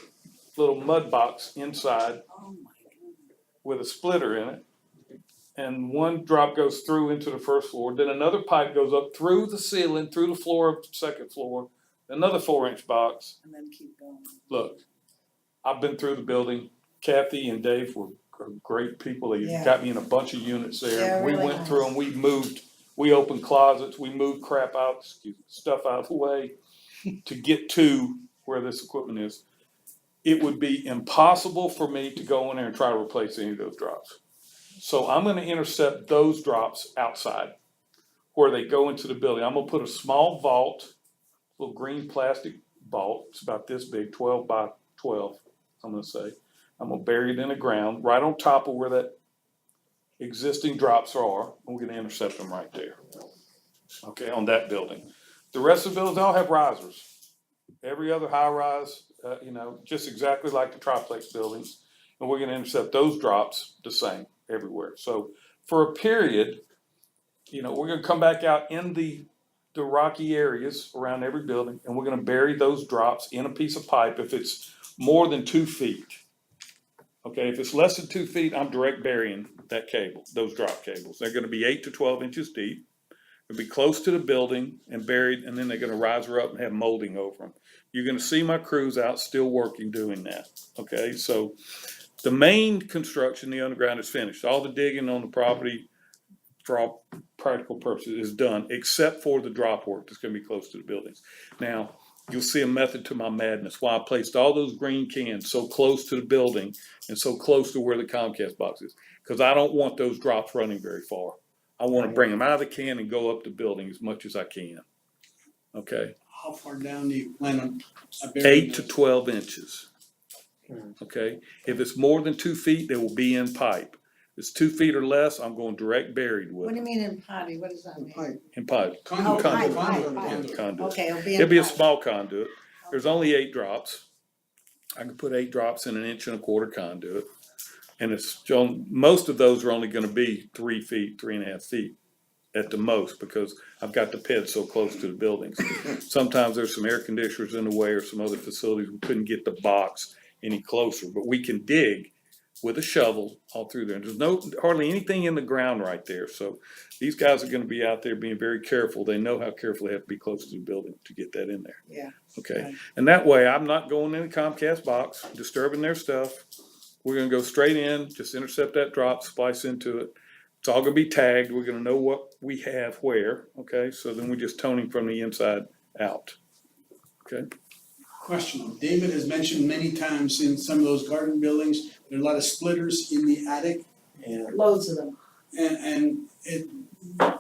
little mud box inside Oh my goodness. with a splitter in it. And one drop goes through into the first floor, then another pipe goes up through the ceiling, through the floor of the second floor, another 4-inch box. And then keep going. Look, I've been through the building. Kathy and Dave were great people. They Yeah. got me in a bunch of units there. They're We really went through nice. them, we opened closets, we moved crap out, stuff out of the way to get to where this equipment is. it would be impossible for me to go in there and try to replace any of those drops. So I'm gonna intercept those drops outside where they go into the building. I'm gonna put a small vault, little green plastic vault, it's about this big, 12 by 12, I'm gonna say. I'm gonna bury it in the ground, right on top of where that existing drops are, and we're gonna intercept them right there. Okay, on that building. The rest of the buildings all have risers. Every other high rise, just exactly like the triplex buildings. And we're gonna intercept those drops the same everywhere. So for a period, we're gonna come back out in the rocky areas around every building, and we're gonna bury those drops in a piece of pipe if it's more than 2 feet. Okay, if it's less than 2 feet, I'm direct burying that cable, those drop cables. They're gonna be 8 to 12 inches deep. They'll be close to the building and buried, and then they're gonna rise her up and have molding over them. You're gonna see my crews out still working doing that, okay? So the main construction, the underground is finished. All the digging on the property for all practical purposes is done, except for the drop work that's gonna be close to the buildings. Now, you'll see a method to my madness, why I placed all those green cans so close to the building and so close to where the Comcast box is. Cause I don't want those drops running very far. I wanna bring them out of the can and go up the building as much as I can. Okay, How far down do you plan on burying 8 to those? 12 inches. Okay, if it's more than 2 feet, they will be in pipe. If it's 2 feet or less, I'm going direct buried with What do them, you mean in potty, what does that mean? Pipe. in pipe. Conduit, Oh, pipe, conduit, pipe, conduit. Conduit. Okay, it'll be in It'll be a pipe. small conduit. There's only 8 drops. I can put 8 drops in an 1.25 inch conduit. And most of those are only gonna be 3 feet, 3.5 feet at the most, because I've got the ped so close to the buildings. Sometimes there's some air conditioners in the way or some other facilities, we couldn't get the box any closer, but we can dig with a shovel all through there. And there's hardly anything in the ground right there, so these guys are gonna be out there being very careful. They know how careful they have to be close to the building to get that in there. Yeah. Okay, Right. and that way, I'm not going in the Comcast box, disturbing their stuff. We're gonna go straight in, just intercept that drop, splice into it. It's all gonna be tagged, we're gonna know what we have where, okay? So then we're just toning from the inside out, okay? Question, David has mentioned many times in some of those garden buildings, there are a lot of splitters in the attic, Loads of them. and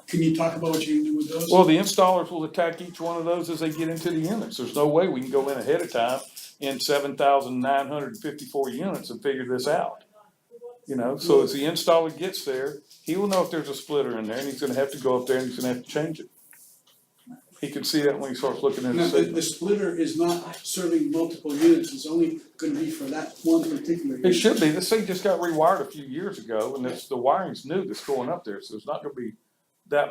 can you talk about what you can do with those? Well, the installers will attack each one of those as they get into the units. There's no way we can go in ahead of time in 7,954 units and figure this out. So as the installer gets there, he will know if there's a splitter in there, and he's gonna have to go up there and he's gonna have to change it. He can see that when he starts looking at Now, the the signal. splitter is not serving multiple units, it's only gonna be for that one particular unit. It should be. This thing just got rewired a few years ago, and the wiring's new that's going up there, so it's not gonna be that.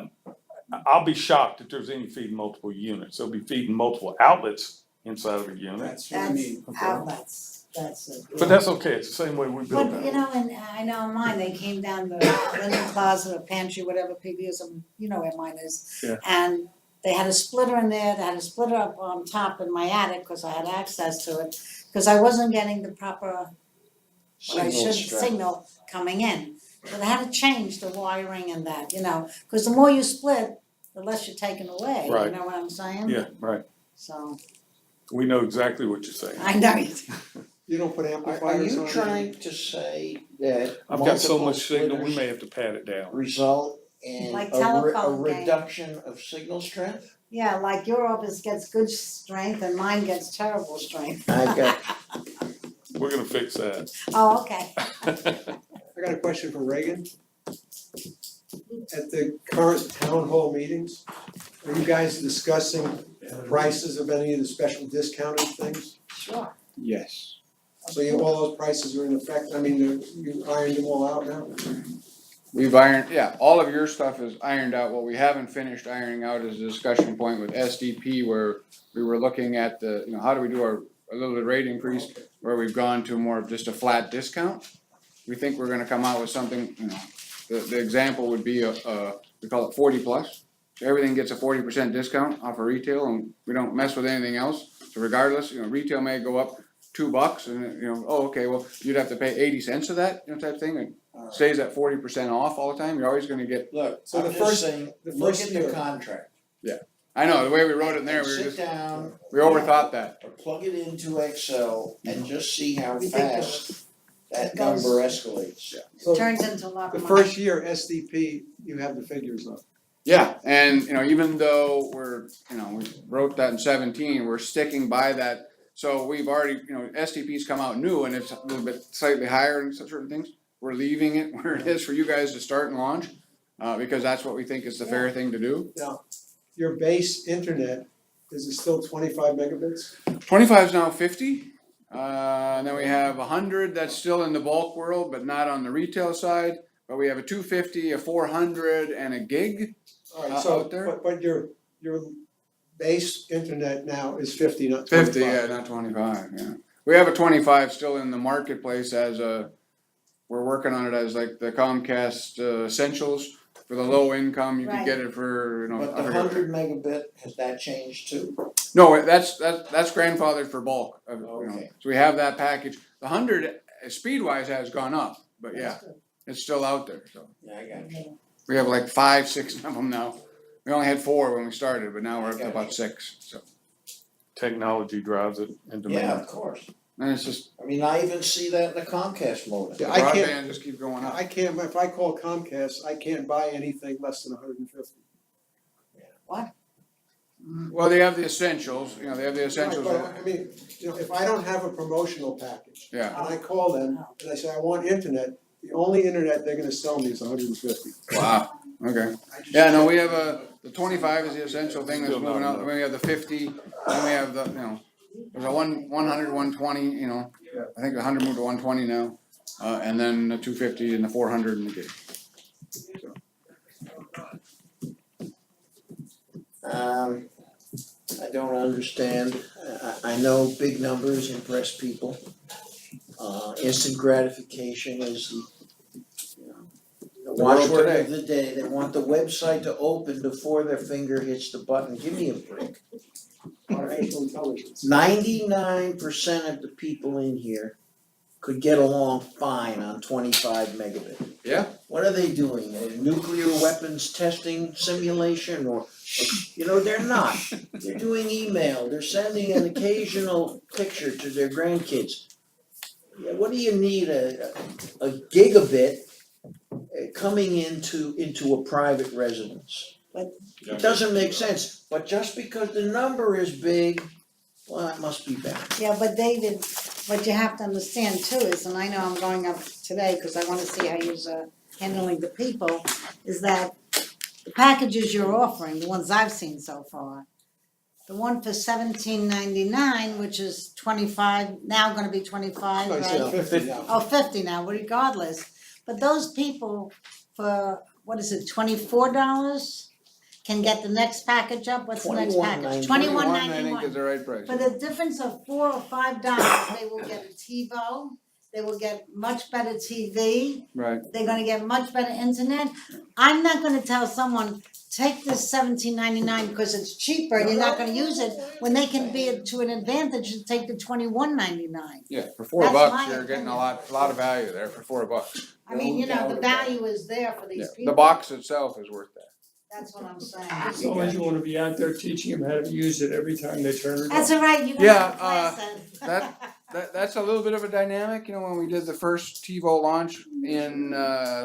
I'll be shocked if there's any feeding multiple units. They'll be feeding multiple outlets inside of a unit. That's what I That's mean. outlets, that's it. But that's okay. It's the same way we build But, it. and I know mine, they came down the linen closet or pantry, whatever people use them, you know where mine is. Yeah. And they had a splitter in there, they had a splitter up on top in my attic, cause I had access to it, cause I wasn't getting the proper, what I Signal should, strength. signal coming in. But I had to change the wiring and that, cause the more you split, the less you're taking away, you Right. know what I'm saying? Yeah, right. So, We know exactly what you're saying. I know you do. You don't put Are amplifiers on you it? trying to say that I've got so multiple much signal, we splitters may have to pad it down. result in Like a telephone game. reduction of signal strength? Yeah, like your office gets good strength and mine gets terrible strength. I got, We're gonna fix that. Oh, okay. I got a question for Reagan. At the current town hall meetings, are you guys discussing prices of any of the special discounted things? Sure. Yes. So all those prices are in effect, you ironed them all out now? We've ironed, all of your stuff is ironed out. What we haven't finished ironing out is a discussion point with SDP where we were looking at how do we do a little bit rate increase where we've gone to more of just a flat discount. We think we're gonna come out with something, the example would be we call it 40 plus. So everything gets a 40% discount off of retail and we don't mess with anything else. So regardless, retail may go up $2 and okay, well, you'd have to pay 80 cents of that, type thing, and stays at 40% off all the time, you're always gonna get, look, So I'm the just first- saying, the look first at year- the contract. I know, the way we wrote it in there, and we were sit just, down we overthought that. or plug it into Excel and just see how Ridiculous. fast that It goes- number escalates. So Turns into a lot the of money. first year SDP, you have the figures of. Yeah, and you know, even though we're, you know, we wrote that in 17, we're sticking by that. So we've already, you know, STP's come out new and it's a little bit slightly higher in certain things. We're leaving it where it is for you guys to start and launch, because that's what we think is the fair thing to do. Your base internet, is it still 25 megabits? 25 is now 50. And then we have 100 that's still in the bulk world, but not on the retail side. But we have a 250, a 400, and a gig. Alright, so, Out there? but your base internet now is 50, not 25. 50, yeah, not 25, yeah. We have a 25 still in the marketplace as we're working on it as like the Comcast Essentials. For the low income, you can get it for, you know. But the 100 megabit, has that changed too? No, that's grandfathered for bulk, you know. Okay. So we have that package. The 100, speed-wise, has gone up, but yeah, it's still out there, so. Yeah, I got you. We have like 5, 6 of them now. We only had 4 when we started, but now we're up to about 6, so. Technology drives it into Yeah, demand. of course. And it's just, I mean, I even see that in the Comcast modem. the Yeah, I can't- broadband just keeps going up. I can't, if I call Comcast, I can't buy anything less than 150. Well, they have the essentials, you know, they have the essentials. Right, but I mean, you know, if I don't have a promotional package, Yeah, and I call them and I say, I want internet, the only internet they're gonna sell me is 150. wow, okay. I just Yeah, no, can't- we have the 25 is the essential thing that's Still not moving out, enough. then we have the 50, then we have the, you know, there's a 100, 120, you know, I think the 100 moved to 120 now, and then the 250 and the 400 and the gig. I don't understand. I know big numbers impress people. Instant gratification is the world watchword today. of the day. They want the website to open before their finger hits the button. Give me a break. Artificial intelligence. 99% of the people in here could get along fine on 25 megabit. Yeah. What are they doing? A nuclear weapons testing simulation or, you know, they're not. They're doing email, they're sending an occasional picture to their grandkids. Yeah, what do you need a gigabit coming into a private residence? It doesn't make sense, but just because the number is big, well, it must be better. Yeah, but David, what you have to understand too is, and I know I'm going up today because I wanna see how you're handling the people, is that the packages you're offering, the ones I've seen so far, the one for $17.99, which is 25, now gonna be 25, No, right? I said 50 now. Oh, 50 now, regardless, but those people for, what is it, $24? Can get the next package up, what's the next package? $21.99. 21, I think, $21.91. is the right price. For the difference of $4 or $5, they will get a TiVo, they will get much better TV, Right. they're gonna get much better internet. I'm not gonna tell someone, take this $17.99 because it's cheaper and you're not gonna use it, when they can be to an advantage to take the $21.99. Yeah, for $4 That's bucks, my you're getting a opinion. lot of value there for $4. I mean, you know, the value is there for Yeah, these people. the box itself is worth that. That's what I'm saying. As long as you wanna be out there teaching them how to use it every time they turn it on. That's all right, you don't Yeah, have a class then. That's a little bit of a dynamic, you know, when we did the first TiVo launch in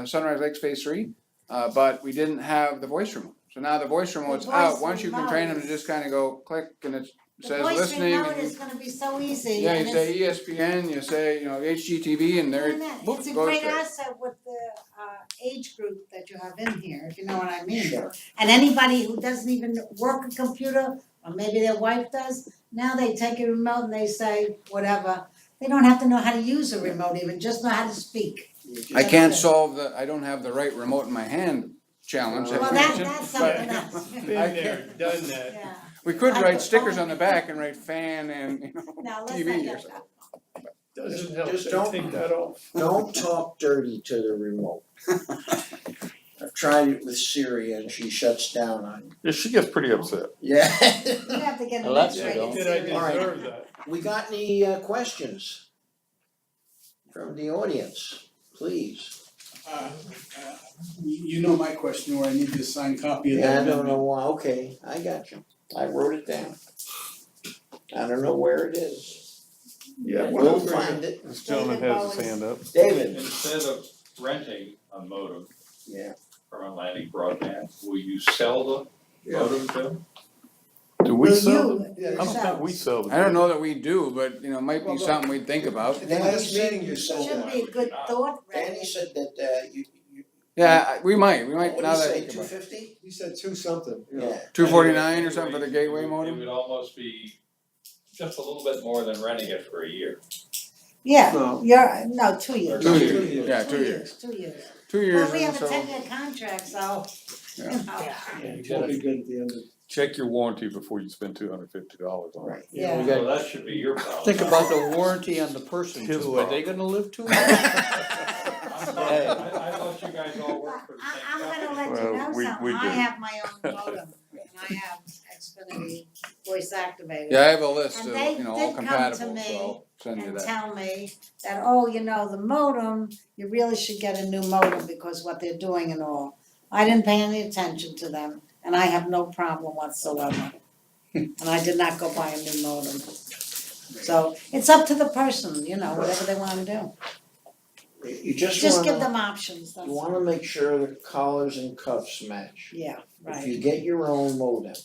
Sunrise Lakes Phase 3, but we didn't have the voice remote. So now the voice remote's voice out. Once you can remote train them to is- just kind of go click and it The says voice listening. remote And is gonna be so easy. yeah, and you it's- say ESPN, you say, you know, HGTV, and there, boop, It's a goes great straight. asset with the age group that you have in here, if you know what I mean. Sure. And anybody who doesn't even work a computer, or maybe their wife does, now they take a remote and they say whatever. They don't have to know how to use a remote even, just know how to speak. I can't That's it. solve the, I don't have the right remote in my hand challenge that Well, you that's mentioned. something but- else. Been I there, can't- done that. Yeah. We could I write could stickers only- on the back and write fan and, you know, Now, let's TV not or get something. Doesn't help, Just they don't- take that off. Don't talk dirty to the remote. I've tried it with Siri and she shuts down on you. Yeah, she gets pretty upset. Yeah. You have to get an Alexa, X-rated don't. Did I series. Alright. deserve that? We got any questions from the audience, please? You know my question where I need this signed copy of Yeah, that I don't amendment. know why, okay, I got you. I wrote it down. I don't know where it is. Yeah. We'll find it. This gentleman has his hand up. David, Instead of renting a modem yeah, from Atlantic Broadband, will you sell the modem to them? Do we Will sell you them? I don't think we yourselves? sell them. I don't know that we do, but, you know, it might be something we'd think about. At the last meeting you said Should that. be a good thought, Danny Randy. said that, you, Yeah, we might, what did now he that I say, think two about it. fifty? He said two something, you know. Yeah. 249 or something for the gateway It modem? would almost be just a little bit more than renting it for a year. Yeah, No. no, 2 years. 2 years. years, yeah, 2 years. 2 years. 2 years Well, we and have a so, 10-year contract, so, you Yeah. know, It won't be good at the end of. Check your warranty before you spend $250 on it. Right. yeah. So that should be your problem. Think about the warranty on the person His too, are they gonna live too long? I thought you guys all worked for the same I'm company. gonna let you Well, know we something, I do. have my own modem, and I have Xfinity voice activated. yeah, I have a list And of, they you know, all did come to compatible, me so I'll send you And that. tell me that, oh, you know, the modem, you really should get a new modem because what they're doing and all. I didn't pay any attention to them, and I have no problem whatsoever. And I did not go buy a new modem. So it's up to the person, you know, whatever they wanna do. You just Just give wanna, them options, that's you all. wanna make sure the collars and cuffs match. Yeah, If you right. get your own modem,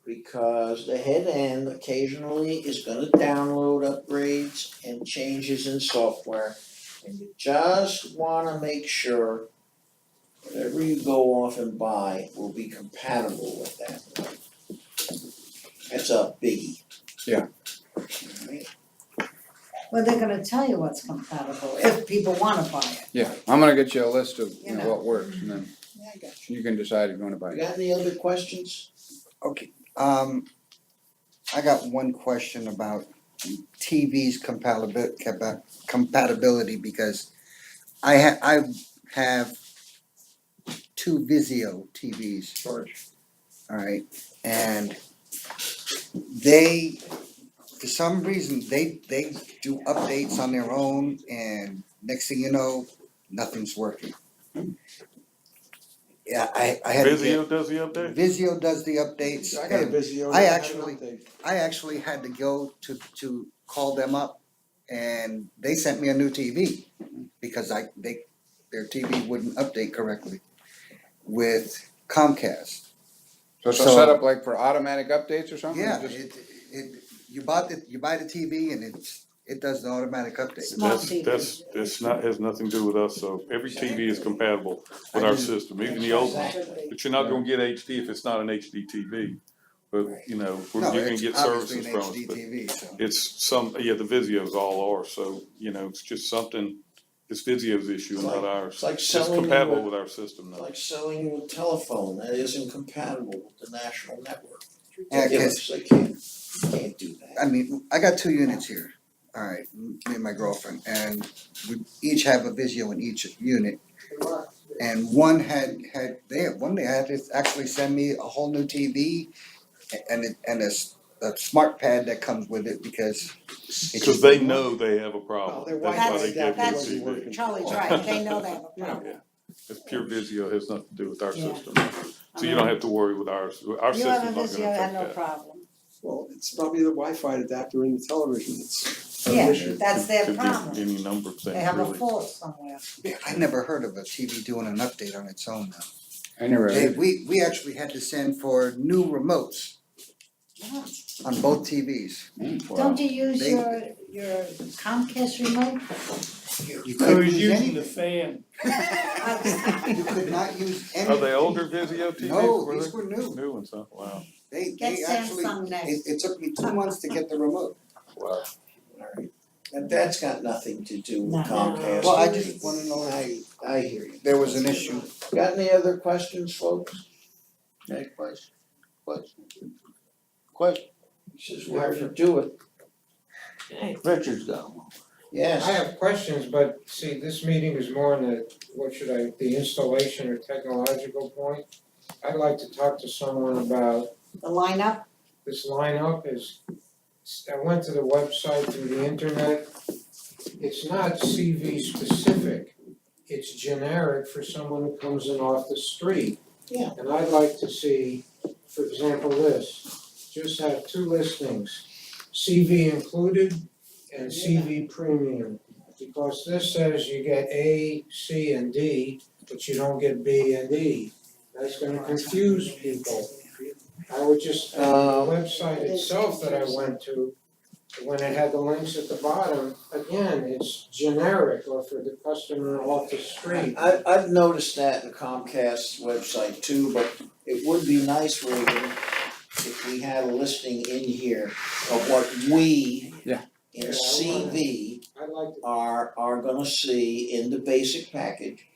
because the head end occasionally is gonna download upgrades and changes in software. And you just wanna make sure whatever you go off and buy will be compatible with that. That's a biggie. Yeah. Alright? Well, they're gonna tell you what's compatible if people wanna buy it. Yeah, I'm gonna get you a list of, You you know, know. what works, and then Yeah, I got you. you can decide if you wanna buy You it. got any other questions? Okay, I got one question about TV's compatibility because I have two Vizio TVs. Alright, and they, for some reason, they do updates on their own and next thing you know, nothing's working. Yeah, I had to get, Vizio does the update? Vizio does the updates I got a and Vizio. I never had an actually- update. I actually had to go to call them up and they sent me a new TV because their TV wouldn't update correctly with Comcast. So it's So- set up like for automatic updates or something? Yeah, Just- you buy the TV and it does the automatic update. Smart TV. That's not, has nothing to do with us, so every TV is compatible with our system, even the old one. Exactly. But you're not gonna get HD if it's not an HD TV. But, you know, No, you're gonna it's get obviously services an from us, HD but TV, so. it's the Vizios all are, so, you know, it's just something, it's Vizio's issue, not ours. It's like It's selling compatible you with our system a, though. like selling you a telephone that isn't compatible with the national network. Yeah, Ridiculous, they can't do that. I mean, I got two units here, alright, me and my girlfriend, and we each have a Vizio in each unit. And one they had to actually send me a whole new TV and a smart pad that comes with it because it Cause just they wouldn't work. know they have a Oh, problem, their that's why Wi-Fi they give you a adapter wasn't TV. working. Charlie's right, they know they have a problem. It's pure Vizio, has nothing to do with our Yeah. system. So you don't have to worry with ours, our You have system's a not gonna Vizio, had affect no that. problem. Well, it's probably the Wi-Fi adapter in the television, it's an Yeah, issue. that's their Could be problem. any number of They things, have a really. fault somewhere. I never heard of a TV doing an update on its own now. I never had. We actually had to send for new remotes on both TVs. Don't you use They- your Comcast remote? You I couldn't was use using any, the fan. you could not use any. Are they older Vizio TVs? No, Were these they? were new. New ones, huh? Wow. They Get actually, Samsung next. it took me 2 months to get the remote. Wow. Alright, and that's got nothing to do with No. Comcast. Well, I just wanna know I hear you. there was an issue. Got any other questions, folks? Any question? Question? He says where to do it. Richard's got one. Yes. I have questions, but see, this meeting is more on the installation or technological point. I'd like to talk to someone about The lineup? this lineup I went to the website through the internet. It's not CV specific, it's generic for someone who comes in off the street. Yeah. And I'd like to see for example, this, just have two listings, CV included and CV premium. Because this says you get A, C, and D, but you don't get B and E. That's gonna confuse people. I would just, the website itself that I went to, when it had the links at the bottom, again, it's generic or for the customer off the street. I've noticed that in Comcast's website too, but it would be nice, Reagan, if we had a listing in here of what we in CV I'd like to, are gonna see in the basic package.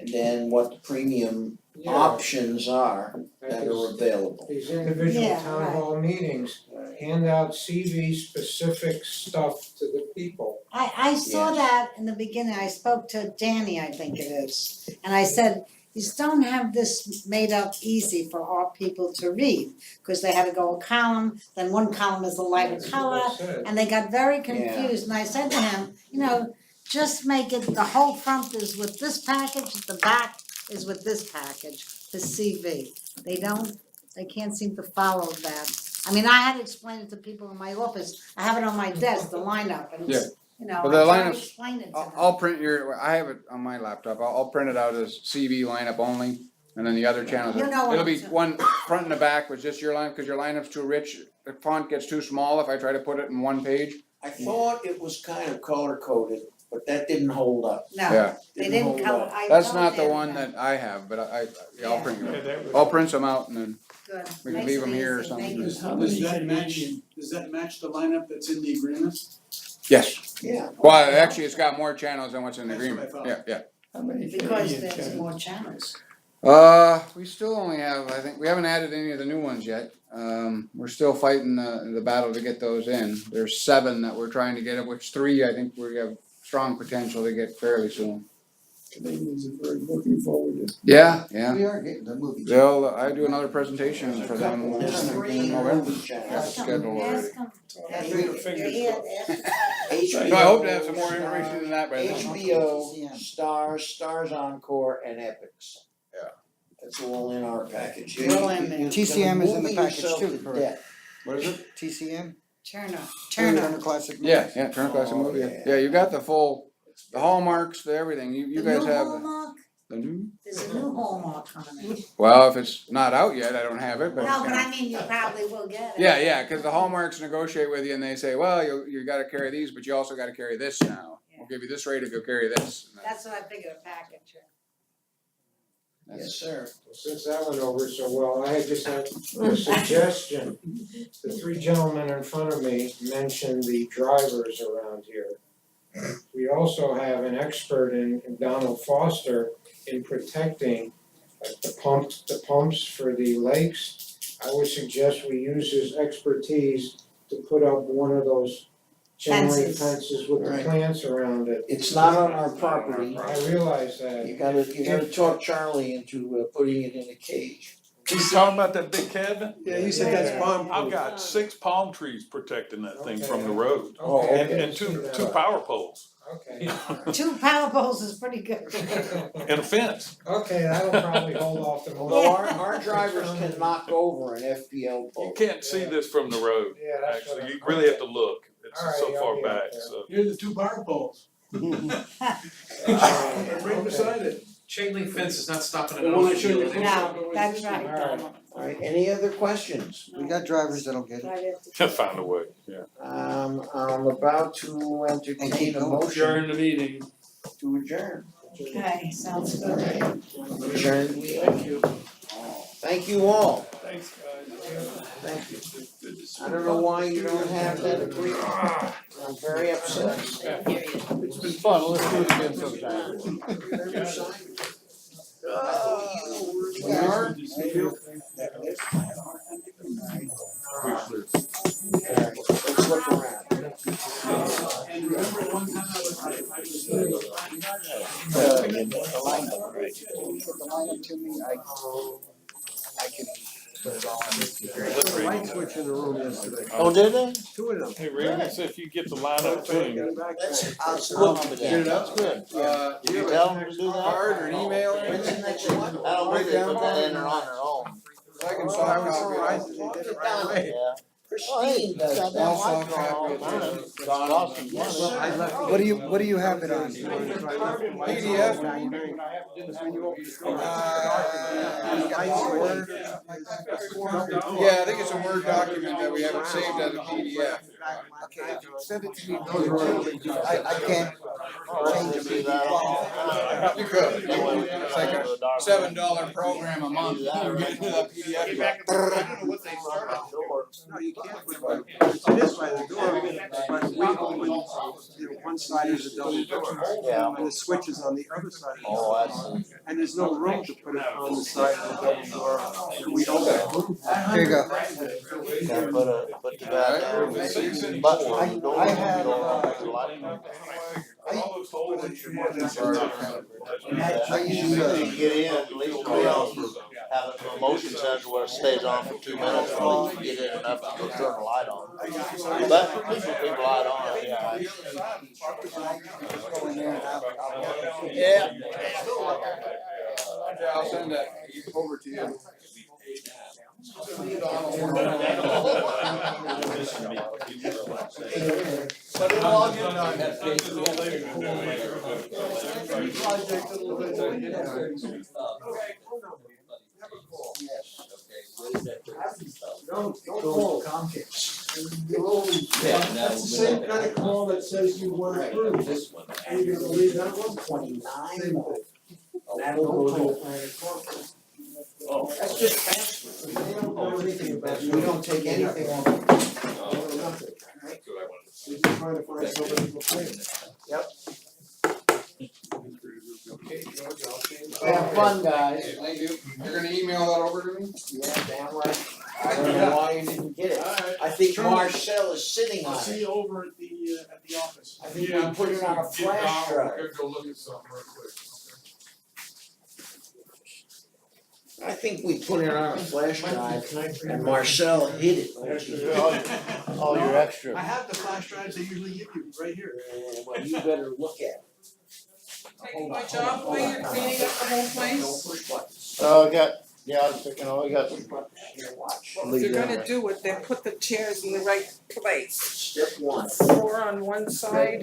And then what the premium yeah, options are that that are is, available. these individual Yeah, town right. hall meetings, hand out CV specific stuff to the people. I saw Yes. that in the beginning, I spoke to Danny, I think it is, and I said, you just don't have this made up easy for our people to read, because they had to go a column, then one column is a lighter That's color, what I said. and they got very confused, and I said to him, you know, just make it, the whole front is with this package, the back is with this package, the CV. They can't seem to follow that. I mean, I had to explain it to people in my office, I have it on my desk, the lineup, and it's, you know, But the I try to lineups- explain it to them. I'll print I have it on my laptop, I'll print it out as CV lineup only, and then the other channels, You know what it'll I'm be saying. one front and the back with just your line, cause your lineup's too rich, the font gets too small if I try to put it in one page. I thought it was kind of color coded, but that didn't hold up. No, Yeah, they didn't hold color, up. I that's told not the them one that. that I have, but yeah, I'll Yeah. print Yeah, it. that was- I'll print some out and then, Good, we can makes leave it them here or easy. something. Thank you. Does that match the lineup that's in the agreement? yes, Yeah. well, actually, it's got more channels than what's in the That's what I agreement, thought. yeah. How many Because Canadian there's channels? more channels. We still only have, I think, we haven't added any of the new ones yet. We're still fighting the battle to get those in. There's 7 that we're trying to get, of which 3 I think we have strong potential to get fairly soon. Canadians are very looking forward to. Yeah. We are getting the movie. I do another presentation for them There's in 3 November. movie Have it channels. scheduled already. Ask them. Have your fingers crossed. HBO. No, I hope to have some more information than that by then. HBO, Stars Encore, and Epics. Yeah. That's all in our package. They're all in there. TCM is in the Movie package yourself too, to correct? death. What is it? TCM? Turner, Turner Turner. Classic. Yeah, Turner Classic Oh, Movie. yeah. Yeah, you got the full, the hallmarks, the everything. You guys The new have Hallmark, the new. there's a new Hallmark coming. Well, if it's not out yet, I don't have it, but. No, but I mean, you probably will get it. Yeah, cause the hallmarks negotiate with you and they say, well, you gotta carry these, but you also gotta carry this now. We'll give you this rate if you'll carry this. And That's what I figured, a package. Yes, sir. Since that went over so well, I just had a suggestion. The 3 gentlemen in front of me mentioned the drivers around here. We also have an expert in Donald Foster in protecting the pumps for the lakes. I would suggest we use his expertise to put up one of those chain link Fences. fences with the Right. plants around it. It's not on our property. I realize that. You gotta talk Charlie into putting it in a cage. You talking about that big cabin? Yeah, you said that's bomb I've got 6 palm trees protecting that thing from the road. Okay, And I and didn't see two that. power poles Okay. 2 power poles is pretty good. and a fence. Okay, that'll probably hold off the most. Although our drivers can knock over an FPL You pole. can't see this from the road, Yeah, that's what actually. I- You really have to look. It's All right, so I'll far be out back, there. so. You're the 2 power poles. Right beside it. Chain link fence is not stopping The one I showed you. No, that's right, All right. Donald. Alright, any other questions? We got drivers that'll get it. Try to- Find a way, yeah. I'm about to entertain a motion During the meeting. to adjourn. Okay, sounds good. Alright, adjourn we are. Thank you all, Thanks, guys. thank you. Good to see I don't know why you don't have that agreement. I'm very upset. It's been fun, let's do it again sometime. Let's look around. And remember one time I was The lineup, right? You put the lineup to me, I can put it on. light switch in the room yesterday. Oh, did they? 2 of them. Hey, Regan, so if you get the lineup to him, Let's look for Get it that. up? Good. Did you tell them to do that? Card or an email or When's anything? the next one? I don't think they put that in there on their own. I can one I soft was copy. surprised that they did it right away. Yeah. Christine does Goddamn that. All lights soft are on all copy. the time. It's costing money. Yes, Well, I sir. left. What do you have it on? PDF? When you open the door. Word. Yeah, I think it's a Word document that we haven't saved as a PDF. Okay, send it to me. I can't change Do it. that all the time. You could. That way we can It's like go to a dark $7 program a month. Do that, You right? get into that PDF. No, you can't put it is by the door, but we open, one side is a double door. Yeah. And the switch is on the other side of the Oh, door. I see. And there's no room to put it on the side of the double door that we don't have room for. Here you go. Can't put the goddamn button on the door. I have, You don't know the light. I use, You get in, at least we have a motion sensor where it stays on for 2 minutes, or at least you get in enough to go turn the light on. But keep the light on, yeah. go in there and Yeah. Yeah, I'll send that over to you. But it'll all get done. Don't call Comcast. That's the same kind of call that says you want to approve. This one. Are you gonna leave that one? 29. That'll go to a planning court. That's just password. They don't know anything about We don't take anything on. nothing. We're just trying to find somebody to play it. Okay, George, I'll see you. Have fun, guys. Thank you. You're gonna email that over to me? Yeah, damn right. I don't know why you didn't get it. I think Marcel is sitting on See it. you over at the office. I think we put it on a flash drive. Go look at something real quick. I think we put it on a flash drive and Marcel hid it. All your extra. I have the flash drives they usually give you, right here. Yeah, well, you better look at it. Taking my job away, you're cleaning up the whole Don't place. push buttons. Oh, I got, yeah, I was thinking, oh, I got. Here, watch. Well, if you're gonna do it, then put the chairs in the right place. Step one. 4 on one side,